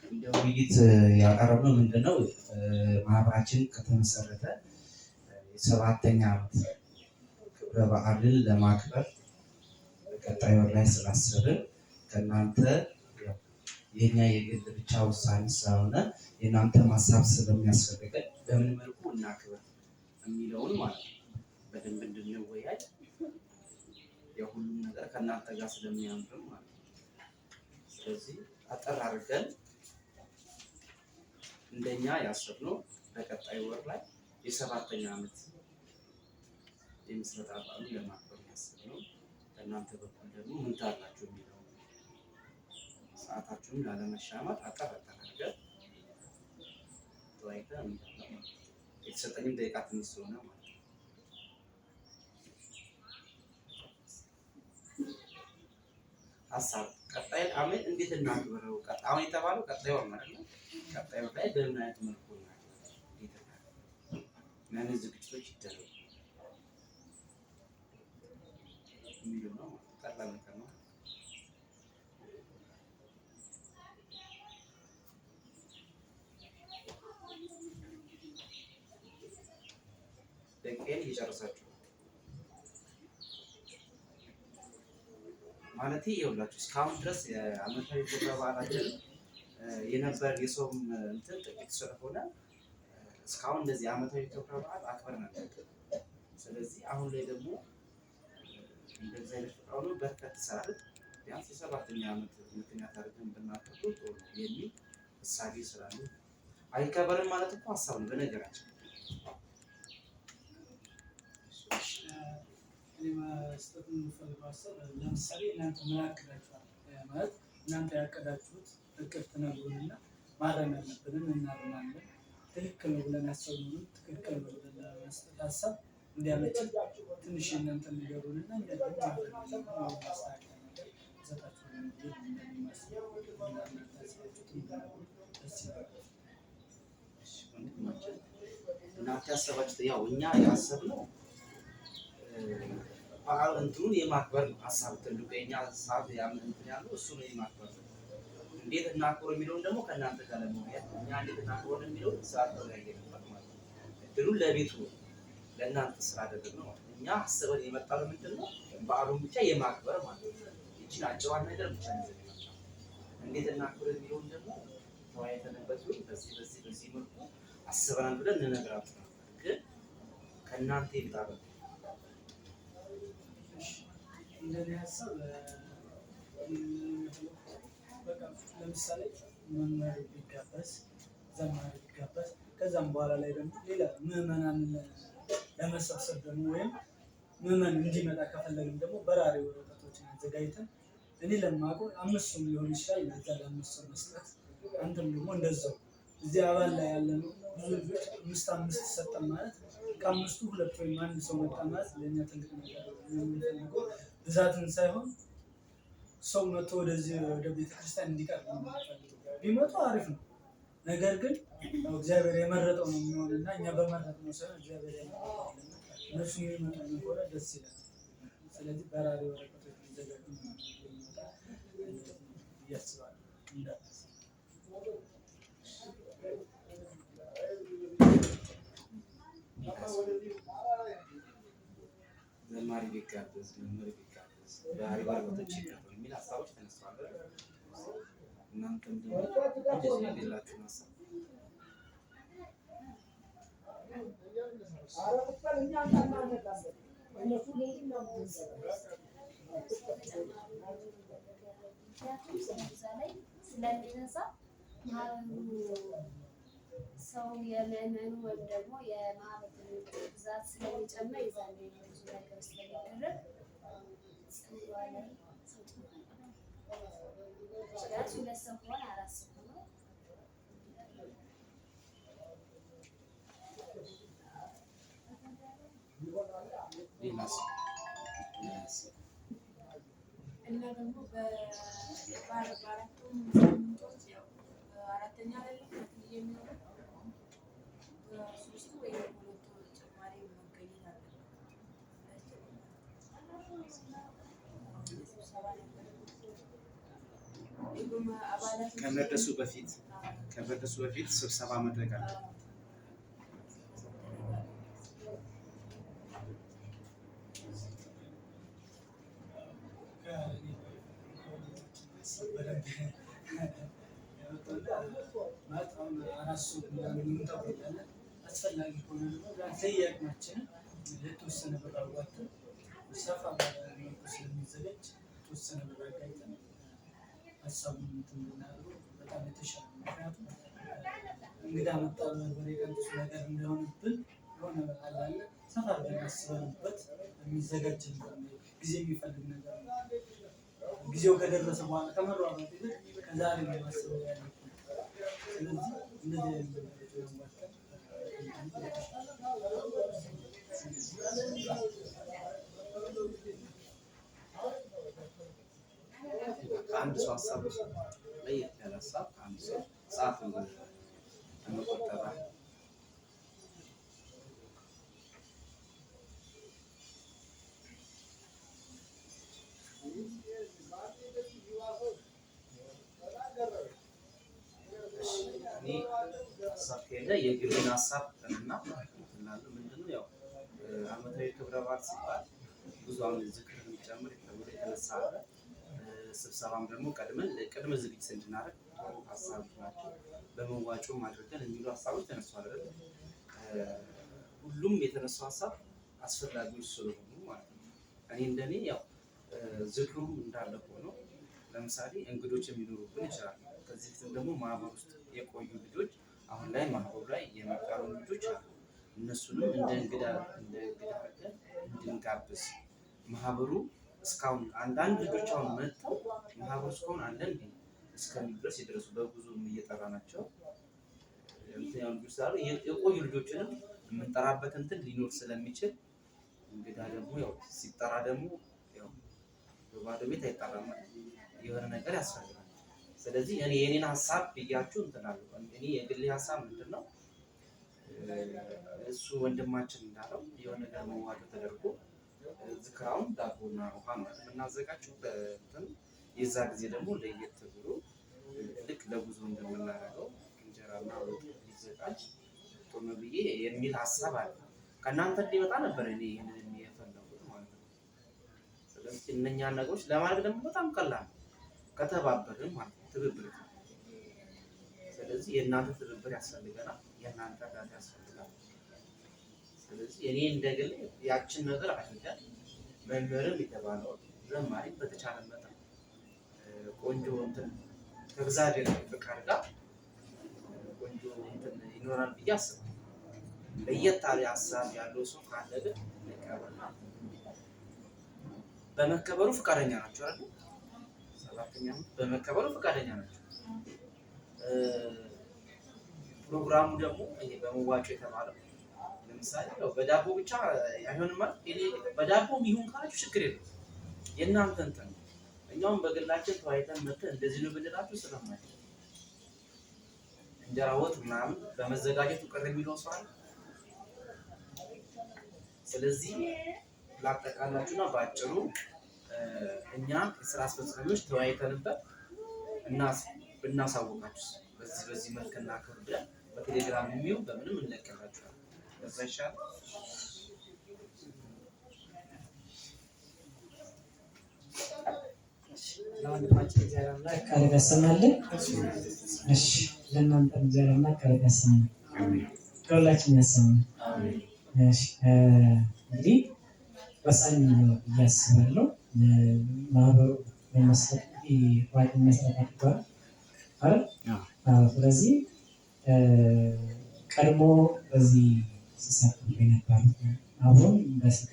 እንደ ውይይት ያቀረብነው ምንድነው ማህበራችን ከተመሰረተ የ7ኛ ዓመት ክብረ በዓልን ለማክበር በቀጣይ ወር ላይ ስላሰብን ከእናንተ የኛ የግል ብቻ ውሳኔ ስለሆነ የእናንተ ሀሳብ ስለሚያስፈልገን በምን መልኩ እናክብር የሚለውን ማለት ነው በደንብ እንድንወያይ የሁሉም ነገር ከእናንተ ጋር ስለሚያምር ማለት ነው። ስለዚህ አጠር አድርገን እንደኛ ያሰብነው በቀጣይ ወር ላይ የ7ኛ ዓመት የምስረታ በዓሉን ለማክበር ያሰብነው ከእናንተ በኩል ደግሞ ምን ታላችሁ የሚለው ሰዓታችሁን ላለመሻማት አጠር አድርገን ተወያይተን የተሰጠኝም ደቂቃ ትንሽ ስለሆነ ማለት ነው። ሀሳብ ቀጣይ ዓመት እንዴት እናክብረው? አሁን የተባለው ቀጣይ ወር ማለት ነው። ቀጣይ ወር ላይ በምን አይነት መልኩ ምን ዝግጅቶች ይደረጉ የሚለው ነው። ቀላል ነገር ነው። ደቂቃዬን እየጨረሳችሁ ማለት ይኸውላችሁ እስካሁን ድረስ የዓመታዊ ክብረ በዓላችን የነበር የሰው እንትን ጥቂት ስለሆነ እስካሁን እንደዚህ ዓመታዊ ክብረ በዓል አክብረናል። ስለዚህ አሁን ላይ ደግሞ እንደዚህ አይነት ፍቃዱ በርከት ስላለ ቢያንስ የ7ኛ ዓመት ምክንያት አድርገን ብናከብረው ጥሩ ነው የሚል እሳቤ ስላለ አይከበርም ማለት እኮ ሀሳብ ነው በነገራችን። መስጠት የምፈልገው ሀሳብ ለምሳሌ እናንተ ምን ያቅዳችኋል? ማለት እናንተ ያቀዳችሁት እቅድ ትነግሩንና ማረም ያለብንን እናርማለን። ትክክል ነው ብለን ያሰብነውን ትክክል ነው ብለን ለመስጠት ሀሳብ እንዲያመችን ትንሽ እናንተ ንገሩንና እናንተ ያሰባችሁት ያው እኛ ያሰብነው በዓል እንትኑን የማክበር ነው። ሀሳብ ትልቁ የኛ ሀሳብ እንትን ያለው እሱ ነው የማክበር ነው። እንዴት እናክብር የሚለውን ደግሞ ከእናንተ ጋር ለመወያየት እኛ እንዴት እናክብር የሚለውን ስራ ተወያየንበት ማለት ነው። እድሉን ለቤቱ ለእናንተ ስራ አደረግነው ማለት ነው። እኛ አስበን የመጣነው ምንድን ነው በዓሉን ብቻ የማክበር ማለት ነው። ይችን አጭሯን ነገር ብቻ ነው የመጣነው። እንዴት እናክብር የሚለውን ደግሞ ተወያይተንበት ቢሆን በዚህ መልኩ አስበናል ብለን እንነግራችሁ ነበር። ግን ከእናንተ ይምጣበት እንደኔ ሀሳብ በቃ ለምሳሌ መምህር ቢጋበዝ ዘማሪ ቢጋበዝ ከዛም በኋላ ላይ ደግሞ ሌላ ምዕመናን ለመሰብሰብ ደግሞ ወይም ምዕመን እንዲመጣ ከፈለግን ደግሞ በራሪ ወረቀቶችን አዘጋጅተን እኔ ለማውቀው 5ም ሊሆን ይችላል ለዛ ለ5 መስጠት አንተም ደግሞ እንደዛው እዚህ አባል ላይ ያለነው ብዙ ልጆች 5 ሰጠን ማለት ከ5ቱ 2 ወይም 1 ሰው መጣ ማለት ለእኛ ትልቅ ነገር ነው። የምንፈልገው ብዛትን ሳይሆን ሰው መጥቶ ወደዚህ ወደ ቤተክርስቲያን እንዲቀርብ ነው የምንፈልገው። ቢመጡ አሪፍ ነው። ነገር ግን እግዚአብሔር የመረጠው ነው የሚሆንና እኛ በመረጥነው ሳይሆን እግዚአብሔር የመረጠው እነሱ የሚመጡ ከሆነ ደስ ይላል። ስለዚህ በራሪ ወረቀቶች ሊዘጋጁ ያስባል ዘማሪ ቢጋበዝ መምህር ቢጋበዝ በራሪ ወረቀቶች ይቀበሉ የሚል ሀሳቦች ተነስተዋል። እናንተም ደግሞ ሌላችሁ ሀሳብ ስለሚነሳ ሰው የምዕመኑ ወይም ደግሞ የማህበረሰቡ ብዛት ስለሚጨምር የዛኔ ብዙ ነገር ስለሚደረግ ጽዋ ላይ ቢያንስ 2 ሰው ከሆነ 4 ሰው ሆኖ እና ደግሞ በአራቱም ሳምንቶች ያው 4ኛ ላይ የሚሆነው በ3ቱ ወይ 2ቱ ተጨማሪ መገኘት አለበት። ከመድረሱ በፊት ስብሰባ መድረግ አለ። አስፈላጊ ከሆነ ለየአቅማችንን የተወሰነ ብር አዋጥተን ሰፋ ባለ መልኩ ስለሚዘጋጅ የተወሰነ ብር አጋጭተን ሀሳቡን እንድናደርገው በጣም የተሻለ ነው። ምክንያቱም እንግዳ መቀበል በሌቀንሱ ነገር እንደሆነብን የሆነ በዓል አለ ሰፋ አድርገን አስበንበት የሚዘጋጅ ጊዜ የሚፈልግ ነገር ነው። ጊዜው ከደረሰ በኋላ ከመሯሯጥ ይልቅ ከዛሬ ነው ማሰብ ያለብን። ስለዚህ እንደዚህ አይነት ነገሮች አንድ ሰው ሀሳብ ለየት ያለ ሀሳብ አንድ ሰው ሰዓት ለመቆጠብ የግልን ሀሳብ እና ምንድነው ያው ዓመታዊ ክብረ በዓል ሲባል ብዙ አሁን ዝክር የሚጨምር ተብሎ የተነሳ አለ። ስብሰባም ደግሞ ቅድመ ዝግጅት እንድናደርግ ሀሳቦች ናቸው። በመዋጮም አድርገን የሚሉ ሀሳቦች ተነስተዋል አይደል? ሁሉም የተነሱ ሀሳብ አስፈላጊዎች ስለሆኑ ማለት ነው። እኔ እንደኔ ያው ዝክሩም እንዳለ ሆኖ ለምሳሌ እንግዶች የሚኖሩብን ይችላሉ። ከዚህ ፊትም ደግሞ ማህበር ውስጥ የቆዩ ልጆች አሁን ላይ ማህበሩ ላይ የመቀሩ ልጆች አሉ። እነሱንም እንደ እንግዳ አድርገን እንድንጋብዝ ማህበሩ እስካሁን አንዳንድ ልጆች አሁን መጥተው ማህበሩ እስካሁን አለን እስከሚል ድረስ የደረሱ በጉዞም እየጠራ ናቸው። የቆዩ ልጆችንም የምንጠራበት እንትን ሊኖር ስለሚችል እንግዳ ደግሞ ያው ሲጠራ ደግሞ ያው በባዶ ቤት አይጠራም፣ የሆነ ነገር ያስፈልጋል። ስለዚህ እኔ የኔን ሀሳብ ብያችሁ እንትን አለው። እኔ የግሌ ሀሳብ ምንድን ነው እሱ ወንድማችን እንዳለው የሆነ ነገር መዋጮ ተደርጎ ዝክራውን ዳቦና ውሃ ነው የምናዘጋጀው በእንትን የዛ ጊዜ ደግሞ ለየት ብሎ ልክ ለጉዞ እንደምናደርገው እንጀራና ወጥ ሊዘጋጅ ጦም ብዬ የሚል ሀሳብ አለ። ከእናንተ እንዲመጣ ነበር እኔ ይህንን የፈለጉት ማለት ነው። ስለዚህ እነኛን ነገሮች ለማድረግ ደግሞ በጣም ቀላል ከተባበርን ማለት ነው፣ ትብብር። ስለዚህ የእናንተ ትብብር ያስፈልገናል፣ የእናንተ እርዳታ ያስፈልጋል። ስለዚህ እኔ እንደግል ያችን ነገር አድርገን መምህርም የተባለው ዘማሪ በተቻለ መጠን ቆንጆ እንትን ከእግዚአብሔር ፍቃድ ጋር ቆንጆ እንትን ይኖራል ብዬ አስባለሁ። ለየት ያለ ሀሳብ ያለው ሰው ካለ ግን መቀበልና በመከበሩ ፈቃደኛ ናቸው አይደል? ሰባተኛው በመከበሩ ፈቃደኛ ናቸው። ፕሮግራሙ ደግሞ ይሄ በመዋጮ የተባለው ለምሳሌ ያው በዳቦ ብቻ አይሆንም ማለት እኔ በዳቦም ይሁን ካላችሁ ችግር የለም፣ የእናንተ እንትን ነው። እኛውም በግላችን ተወያይተን መጥተን እንደዚህ ነው ብንላችሁ ስለማይችል እንጀራ ወጥ ምናምን በመዘጋጀቱ ቅር የሚለው ሰው አለ። ስለዚህ ላጠቃላችሁና በአጭሩ እኛ የስራ አስፈጻሚዎች ተወያይተንበት እናሳውቃችሁ በዚህ መልክ እናክብር ብለን በቴሌግራም የሚው በምንም እንለቅላችኋለን። ከዛ ይሻላል። ለወንድማችን እግዚአብሔር አምላክ ቃል ያሰማልን። እሺ ለእናንተ እግዚአብሔር አምላክ ቃል ያሰማልን፣ ከሁላችን ያሰማልን። እሺ እንግዲህ ወሳኝ ነው ብዬ አስባለሁ። ማህበሩ በመስጠት ዋጭ መስጠት አድርጓል አይደል? ስለዚህ ቀድሞ በዚህ ሲሳተፉ የነበሩት አሁን በስጋ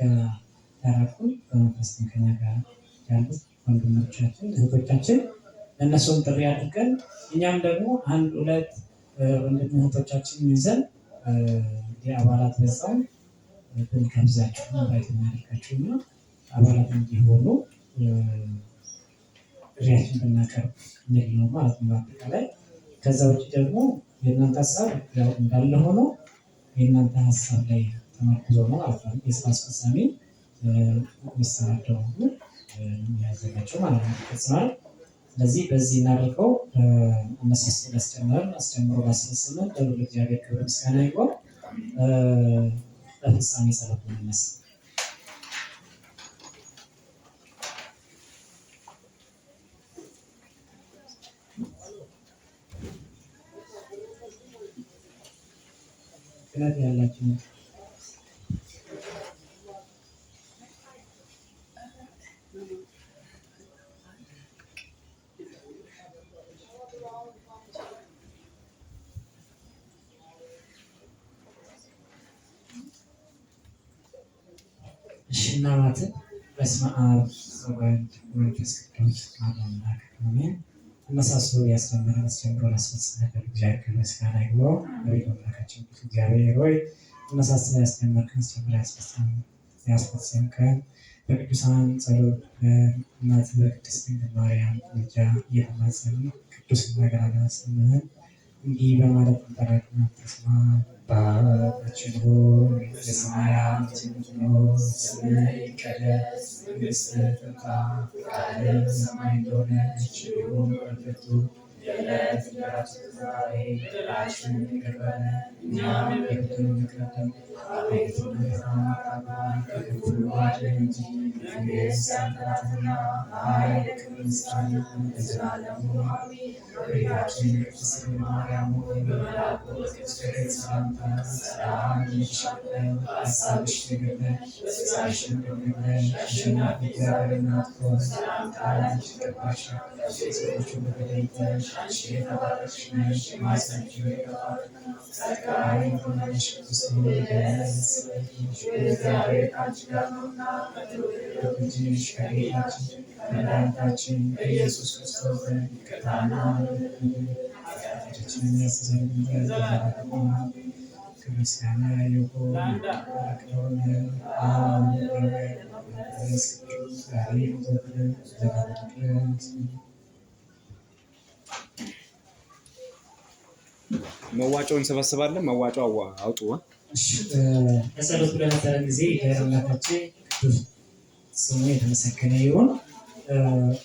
ያራቁን በመንፈስ ከኛ ጋር ያሉት ወንድሞቻችን እህቶቻችን እነሱን ጥሪ አድርገን እኛም ደግሞ አንድ ሁለት ወንድም እህቶቻችን ይዘን የአባላት በዛው ብንጋብዛችሁ ባይት እናደርጋችሁ እና አባላት እንዲሆኑ ጥሪያችን ብናቀርብ እንግዲህ ነው ማለት ነው አጠቃላይ። ከዛ ውጭ ደግሞ የእናንተ ሀሳብ ያው እንዳለ ሆኖ የእናንተ ሀሳብ ላይ ተመርኩዞ ነው ማለት ነው የስራ አስፈጻሚ የሚሰራደው የሚያዘጋጀው ማለት ነው ይፈጽማል። ስለዚህ በዚህ እናደርገው አነሳስቶ ላስጨመር አስጨምሮ ላስፈጽመን ለሁሉ እግዚአብሔር ክብር ምስጋና ይግባው። ለፍጻሜ ጸሎት እንነሳ። ክነት ያላችሁ እናማትን በስመ አብ ወወልድ ወመንፈስ ቅዱስ አሐዱ አምላክ አሜን። አነሳስቶ ያስጀመረን አስጀምሮ ላስፈጸመን እግዚአብሔር ምስጋና ይግባው። አቤቱ አምላካችን እግዚአብሔር ሆይ አነሳስቶ ያስጀመርከን አስጀምሮ ያስፈጸምከን በቅዱሳን ጸሎት በእናትህ በቅድስት ድንግል ማርያም ምልጃ እየተማጸንን ቅዱስ ነገራና ስምህን እንዲህ በማለት እንጠራለን። ተስማ በአባታችን ሆይ በሰማያት የምትኖር ስምህ ይቀደስ፣ መንግሥትህ ትምጣ፣ ፈቃድህ በሰማይ እንደሆነች እንዲሁም በምድር የዕለት እንጀራችንን ዛሬ በደላችንን ይቅር በለን እኛም የበደሉንን ይቅር እንደምንል። አቤቱ ወደ ፈተና አታግባን ከክፉ ሁሉ አድነን እንጂ መንግሥት ያንተ ናትና፣ ኃይል፣ ክብር፣ ምስጋና ለዘላለሙ አሜን። እመቤታችን ቅድስት ድንግል ማርያም ሆይ በመልአኩ በቅዱስ ገብርኤል ሰላምታ ሰላም እንልሻለን። በሐሳብሽ ድንግል ነሽ፣ በሥጋሽም ድንግል ነሽ። አሸናፊ እግዚአብሔር እናት ሆይ ሰላምታ ላንቺ ይገባሻል። ከሴቶች ሁሉ ተለይተሽ አንቺ የተባረክሽ ነሽ፣ የማኅፀንሽ ፍሬ የተባረከ ነው። ጸጋን የተሞላሽ ቅድስት ሆይ ደስ ይበልሽ፣ እግዚአብሔር ከአንቺ ጋር ነውና ከተወደደው ልጅሽ ከጌታችን ከመድኃኒታችን ከኢየሱስ ክርስቶስ ዘንድ ይቅርታና ኃጢአታችንን የሚያስተሰርይ ዘንድ ለዘላለሙ አሜን። ክብር ምስጋና ይሁን አብ ወወልድ ወመንፈስ ቅዱስ ዛሬም ዘወትርም ለዘላለሙ ድረስ። መዋጮ እንሰበስባለን። መዋጮ አውጡ። በጸሎቱ ለነበረን ጊዜ አምላካችን ቅዱስ ስሙ የተመሰገነ ይሁን።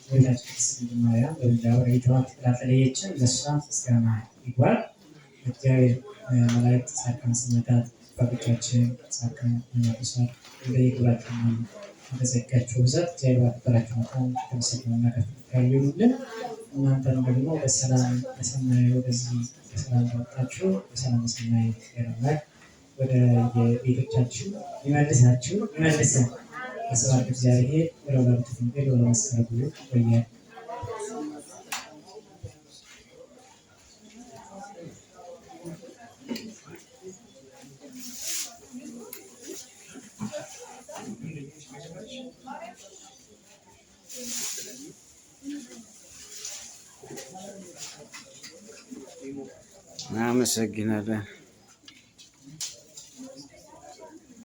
ወዳጅ ቅድስት ድንግል ማርያም በምልጃዋ ረድኤቷ ስላልተለየችን ለእሷ ምስጋና ይግባል። እግዚአብሔር መላእክት፣ ጻድቃን፣ ሰማዕታት አባቶቻችን ጻድቃን መነኮሳት እንደየግብራቸው በጸጋቸው ብዛት እግዚአብሔር ባከበራቸው መጠን የተመሰገኑና ከፍ ያሉ ይሁኑልን። እናንተም ደግሞ በሰላም በሰማይ ወደዚህ በሰላም እንዳወጣችሁ በሰላም በሰማይ ያደርጋል። ወደ የቤቶቻችሁ ይመልሳችሁ ይመልሰን። በስብሐት እግዚአብሔር ወለወላዲቱ ድንግል ወለመስቀሉ ክቡር። ይቆያል። አመሰግናለን።